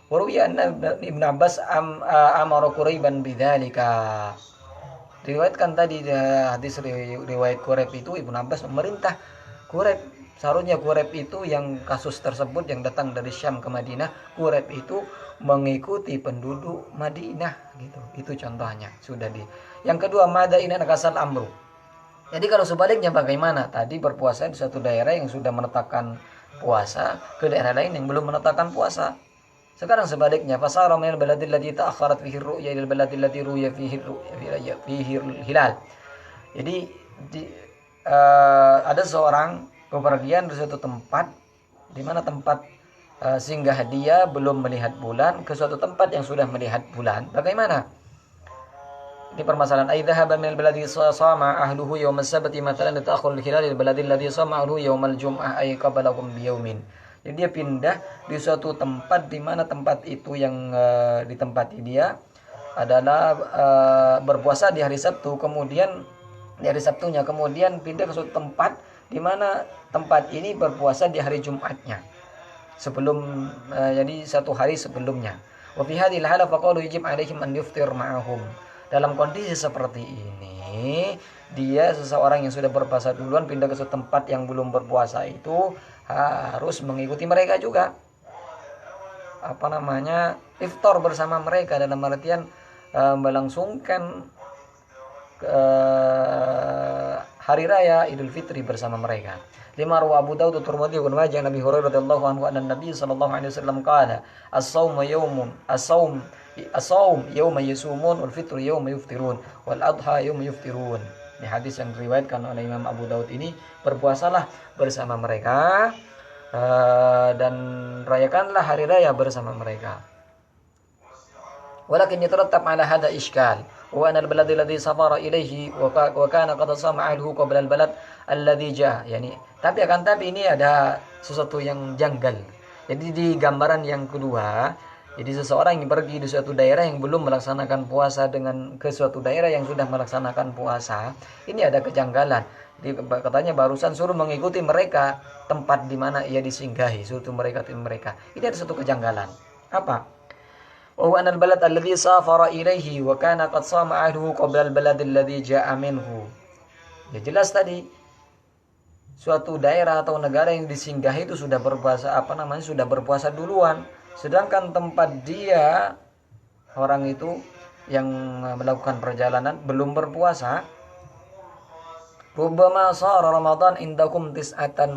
Waruya anna Ibn Abbas amara Quraiban bidzalika. Diriwayatkan tadi hadis riwayat Quraib itu Ibn Abbas memerintah Quraib. Seharusnya Quraib itu yang kasus tersebut yang datang dari Syam ke Madinah, Quraib itu mengikuti penduduk Madinah gitu. Itu contohnya sudah di. Yang kedua, madaina nakasal amru. Jadi kalau sebaliknya bagaimana? Tadi berpuasa di suatu daerah yang sudah menetapkan puasa ke daerah lain yang belum menetapkan puasa. Sekarang sebaliknya, fasara minal baladil ladzi ta'akharat fihi ar-ru'ya ila al-baladil ladzi ru'ya fihi hilal. Jadi ada seorang bepergian di suatu tempat di mana tempat singgah dia belum melihat bulan ke suatu tempat yang sudah melihat bulan. Bagaimana? Ini permasalahan aidhahaba min al-baladi sama ahluhu yawm as-sabti mathalan ta'akhur al-hilal al-baladi alladhi sama ahluhu yawm al-jum'ah ay qablakum bi yawmin. Jadi dia pindah di suatu tempat di mana tempat itu yang ditempati dia adalah berpuasa di hari Sabtu, kemudian di hari Sabtunya kemudian pindah ke suatu tempat di mana tempat ini berpuasa di hari Jumatnya. Sebelum jadi 1 hari sebelumnya. Wa fi hadhihi al-hala faqalu yajib 'alaihim an yuftir ma'ahum. Dalam kondisi seperti ini, dia seseorang yang sudah berpuasa duluan pindah ke suatu tempat yang belum berpuasa itu harus mengikuti mereka juga. Iftar bersama mereka dalam artian melangsungkan hari raya Idul Fitri bersama mereka. Lima rawi Abu Dawud Tirmidzi wa Ibnu Majah Nabi Hurairah radhiyallahu anhu anna Nabi sallallahu alaihi wasallam qala as-shaum yawma yasumun wal fitru yawma yuftirun wal adha yawma yuftirun. Ini hadis yang diriwayatkan oleh Imam Abu Dawud ini, berpuasalah bersama mereka dan rayakanlah hari raya bersama mereka. Walakin yatarattab ala hadha iskal wa anna al-balad alladhi safara ilayhi wa kana qad sama ahluhu qabla al-balad alladhi jaa. Tapi ini ada sesuatu yang janggal. Jadi di gambaran yang kedua, jadi seseorang yang pergi di suatu daerah yang belum melaksanakan puasa dengan ke suatu daerah yang sudah melaksanakan puasa, ini ada kejanggalan. Katanya barusan suruh mengikuti mereka tempat di mana ia disinggahi, suruh mereka. Ini ada satu kejanggalan. Apa? Wa anal balad alladhi safara ilaihi wa kana qad sama ahluhu qabla al-balad alladhi jaa'a minhu. Ya jelas tadi suatu daerah atau negara yang disinggahi itu sudah berpuasa duluan, sedangkan tempat dia orang itu yang melakukan perjalanan belum berpuasa. Rubbama sara Ramadan indakum 29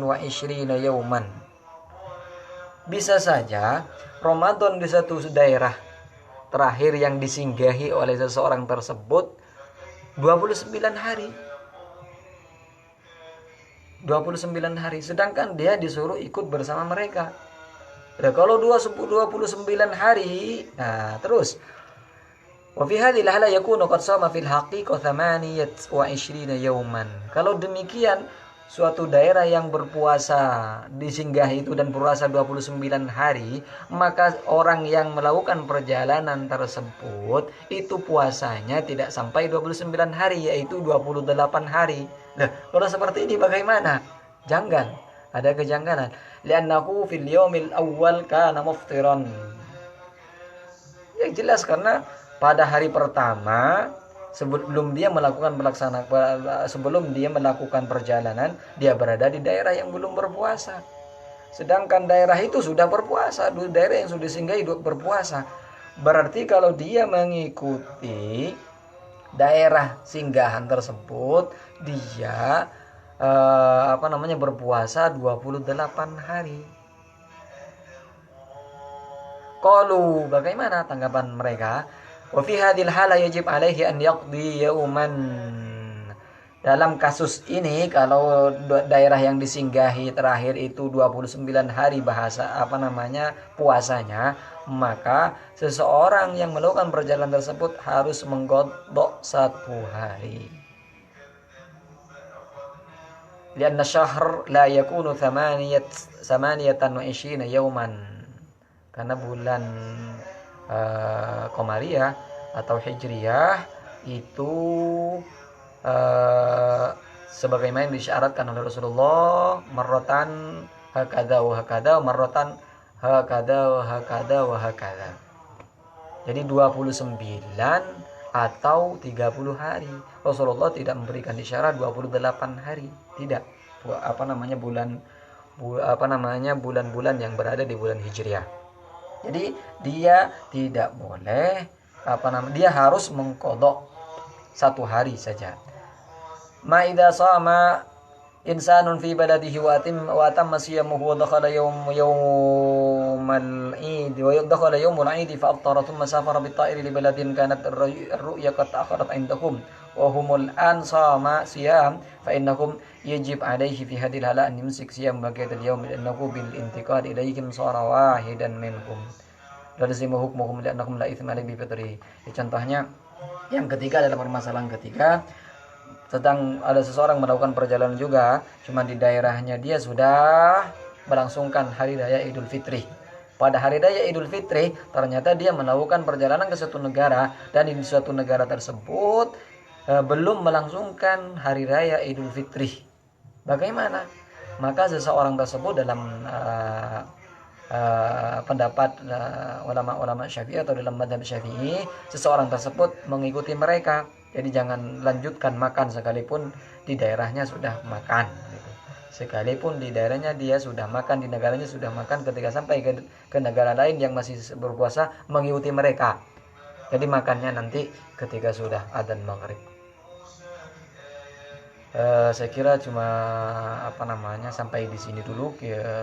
yauman. Bisa saja Ramadan di satu daerah terakhir yang disinggahi oleh seseorang tersebut 29 hari. 29 hari, sedangkan dia disuruh ikut bersama mereka. Nah, kalau 29 hari, nah terus wa fi hadhihi al-hala yakunu qad sama fil haqiqah 28 yawman. Kalau demikian suatu daerah yang berpuasa disinggahi itu dan berpuasa 29 hari, maka orang yang melakukan perjalanan tersebut itu puasanya tidak sampai 29 hari, yaitu 28 hari. Nah, kalau seperti ini bagaimana? Janggal, ada kejanggalan. Li'annahu fil yaumil awwal kana muftiran. Yang jelas karena pada hari pertama sebelum dia melakukan perjalanan, dia berada di daerah yang belum berpuasa. sedangkan daerah itu sudah berpuasa, daerah yang sudah disinggahi berpuasa. Berarti kalau dia mengikuti daerah singgahan tersebut, dia berpuasa 28 hari. Qalu, bagaimana tanggapan mereka? Wa fi hadhil hala yajib alaihi an yaqdi yauman. Dalam kasus ini, kalau daerah yang disinggahi terakhir itu 29 hari puasanya, maka seseorang yang melakukan perjalanan tersebut harus mengqadha 1 hari. Lianna syahr la yakunu 28 yauman. Karena bulan Qamariyah atau Hijriyah itu sebagaimana disyaratkan oleh Rasulullah, marratan hakada wa hakada, marratan hakada wa hakada wa hakada. Jadi 29 atau 30 hari. Rasulullah tidak memberikan isyarat 28 hari. Tidak. Bulan-bulan yang berada di bulan Hijriah. Jadi dia tidak boleh dia harus mengqadha 1 hari saja. Ma'idha sama insanun fi baladihi wa atamma siyamuhu wa dakhala yawmal Eid wa dakhala yawmul Eid fa aftara thumma safara bit ta'iri li baladin kanat ar-ru'ya qad ta'akharat 'indahum wa humul an sama siyam fa innahum yajib 'alaihi fi hadhil hala an yumsik siyam baqiyat al-yawm li'annahu bil intiqal ilayhim sara wahidan minhum lazimu hukmuhum li'annahum la itsma 'alaihi bi fitri. Contohnya yang ketiga adalah permasalahan ketiga, sedang ada seseorang melakukan perjalanan juga, cuma di daerahnya dia sudah melangsungkan hari raya Idul Fitri. Pada hari raya Idul Fitri ternyata dia melakukan perjalanan ke suatu negara, dan di suatu negara tersebut belum melangsungkan hari raya Idul Fitri. Bagaimana? Maka seseorang tersebut dalam pendapat ulama-ulama Syafi'i atau dalam mazhab Syafi'i, seseorang tersebut mengikuti mereka. Jadi jangan lanjutkan makan sekalipun di daerahnya sudah makan gitu. Sekalipun di daerahnya dia sudah makan, di negaranya sudah makan, ketika sampai ke negara lain yang masih berpuasa mengikuti mereka. Jadi makannya nanti ketika sudah adzan maghrib. Saya kira cuma sampai di sini dulu.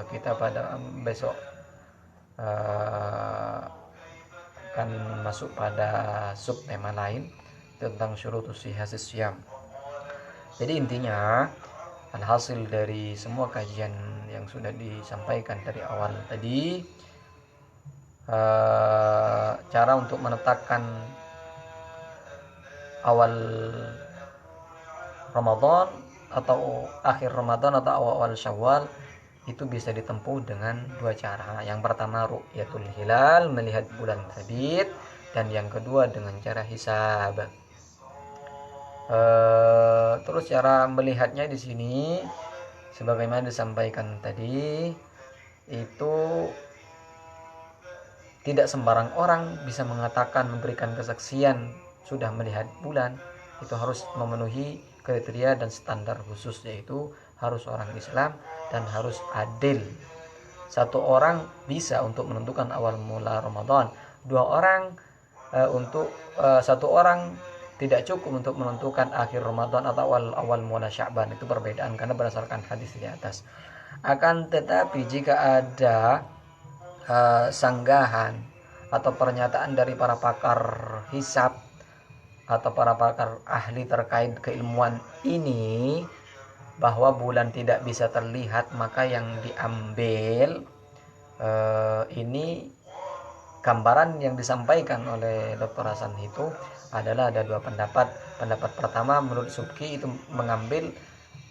Kita pada besok akan masuk pada subtema lain tentang syurutus sihhasis syam. Jadi intinya, alhasil dari semua kajian yang sudah disampaikan dari awal tadi, cara untuk menetapkan awal Ramadan atau akhir Ramadan atau awal Syawal itu bisa ditempuh dengan 2 cara. Yang pertama ru'yatul hilal, melihat bulan terbit, dan yang kedua dengan cara hisab. Terus cara melihatnya di sini sebagaimana disampaikan tadi, itu tidak sembarang orang bisa mengatakan, memberikan kesaksian sudah melihat bulan. Itu harus memenuhi kriteria dan standar khusus, yaitu harus orang Islam dan harus adil. 1 orang bisa untuk menentukan awal mula Ramadan, 2 orang 1 orang tidak cukup untuk menentukan akhir Ramadan atau awal mula Sya'ban. Itu perbedaan karena berdasarkan hadis di atas. Akan tetapi jika ada sanggahan atau pernyataan dari para pakar hisab atau para pakar ahli terkait keilmuan ini bahwa bulan tidak bisa terlihat, maka yang diambil ini gambaran yang disampaikan oleh Dr. Hasan itu adalah ada 2 pendapat. Pendapat pertama menurut Subki itu mengambil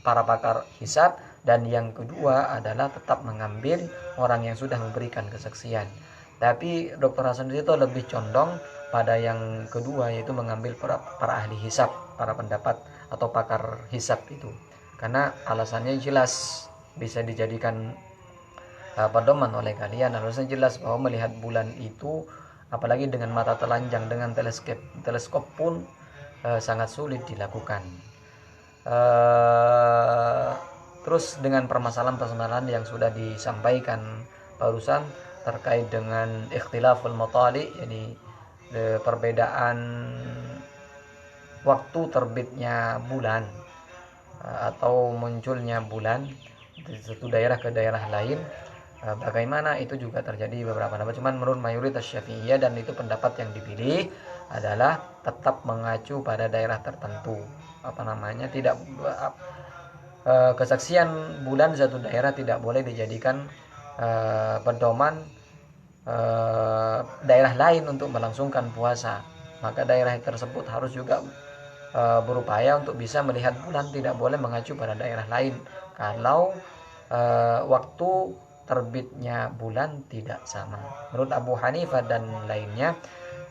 para pakar hisab, dan yang kedua adalah tetap mengambil orang yang sudah memberikan kesaksian. Tapi Dr. Hasan itu lebih condong pada yang kedua, yaitu mengambil para ahli hisab, para pendapat atau pakar hisab itu. Karena alasannya jelas, bisa dijadikan pedoman oleh kalian. Alasannya jelas bahwa melihat bulan itu, apalagi dengan mata telanjang, dengan teleskop pun sangat sulit dilakukan. Terus dengan permasalahan-permasalahan yang sudah disampaikan barusan terkait dengan ikhtilaful matali, jadi perbedaan waktu terbitnya bulan atau munculnya bulan di satu daerah ke daerah lain, bagaimana itu juga terjadi beberapa pendapat. Cuman menurut mayoritas Syafi'iyah, dan itu pendapat yang dipilih, adalah tetap mengacu pada daerah tertentu. Tidak kesaksian bulan satu daerah tidak boleh dijadikan pedoman daerah lain untuk melangsungkan puasa. Maka daerah tersebut harus juga berupaya untuk bisa melihat bulan, tidak boleh mengacu pada daerah lain kalau waktu terbitnya bulan tidak sama. Menurut Abu Hanifah dan lainnya,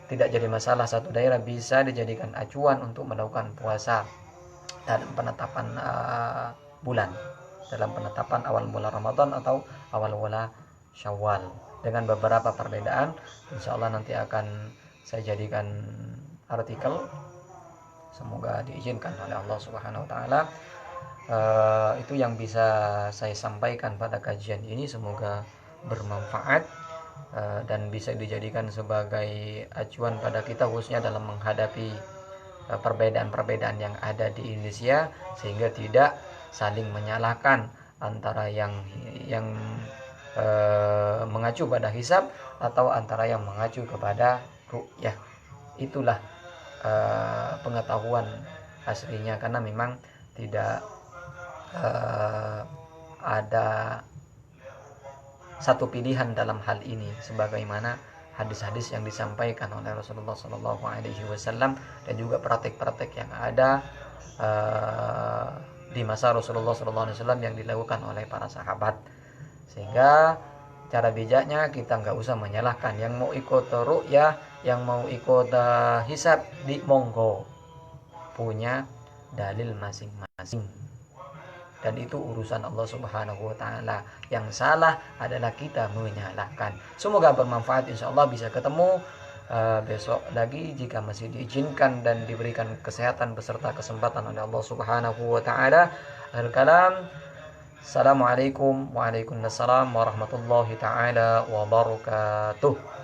tidak jadi masalah, satu daerah bisa dijadikan acuan untuk melakukan puasa dalam penetapan bulan, dalam penetapan awal bulan Ramadan atau awal bulan Syawal, dengan beberapa perbedaan. Insya Allah nanti akan saya jadikan artikel, semoga diizinkan oleh Allah Subhanahu wa taala. Itu yang bisa saya sampaikan pada kajian ini, semoga bermanfaat dan bisa dijadikan sebagai acuan pada kita, khususnya dalam menghadapi perbedaan-perbedaan yang ada di Indonesia, sehingga tidak saling menyalahkan antara yang mengacu pada hisab atau antara yang mengacu kepada ru'yah. Itulah pengetahuan aslinya, karena memang tidak ada satu pilihan dalam hal ini, sebagaimana hadis-hadis yang disampaikan oleh Rasulullah SAW dan juga praktek-praktek yang ada di masa Rasulullah SAW yang dilakukan oleh para sahabat. Sehingga cara bijaknya kita nggak usah menyalahkan yang mau ikut ru'yah, yang mau ikut hisab, di monggo, punya dalil masing-masing, dan itu urusan Allah Subhanahu wa taala. Yang salah adalah kita menyalahkan. Semoga bermanfaat, insyaallah bisa ketemu besok lagi jika masih diizinkan dan diberikan kesehatan beserta kesempatan oleh Allah Subhanahu wa taala. Akhir kalam, assalamualaikum warahmatullahi taala wabarakatuh.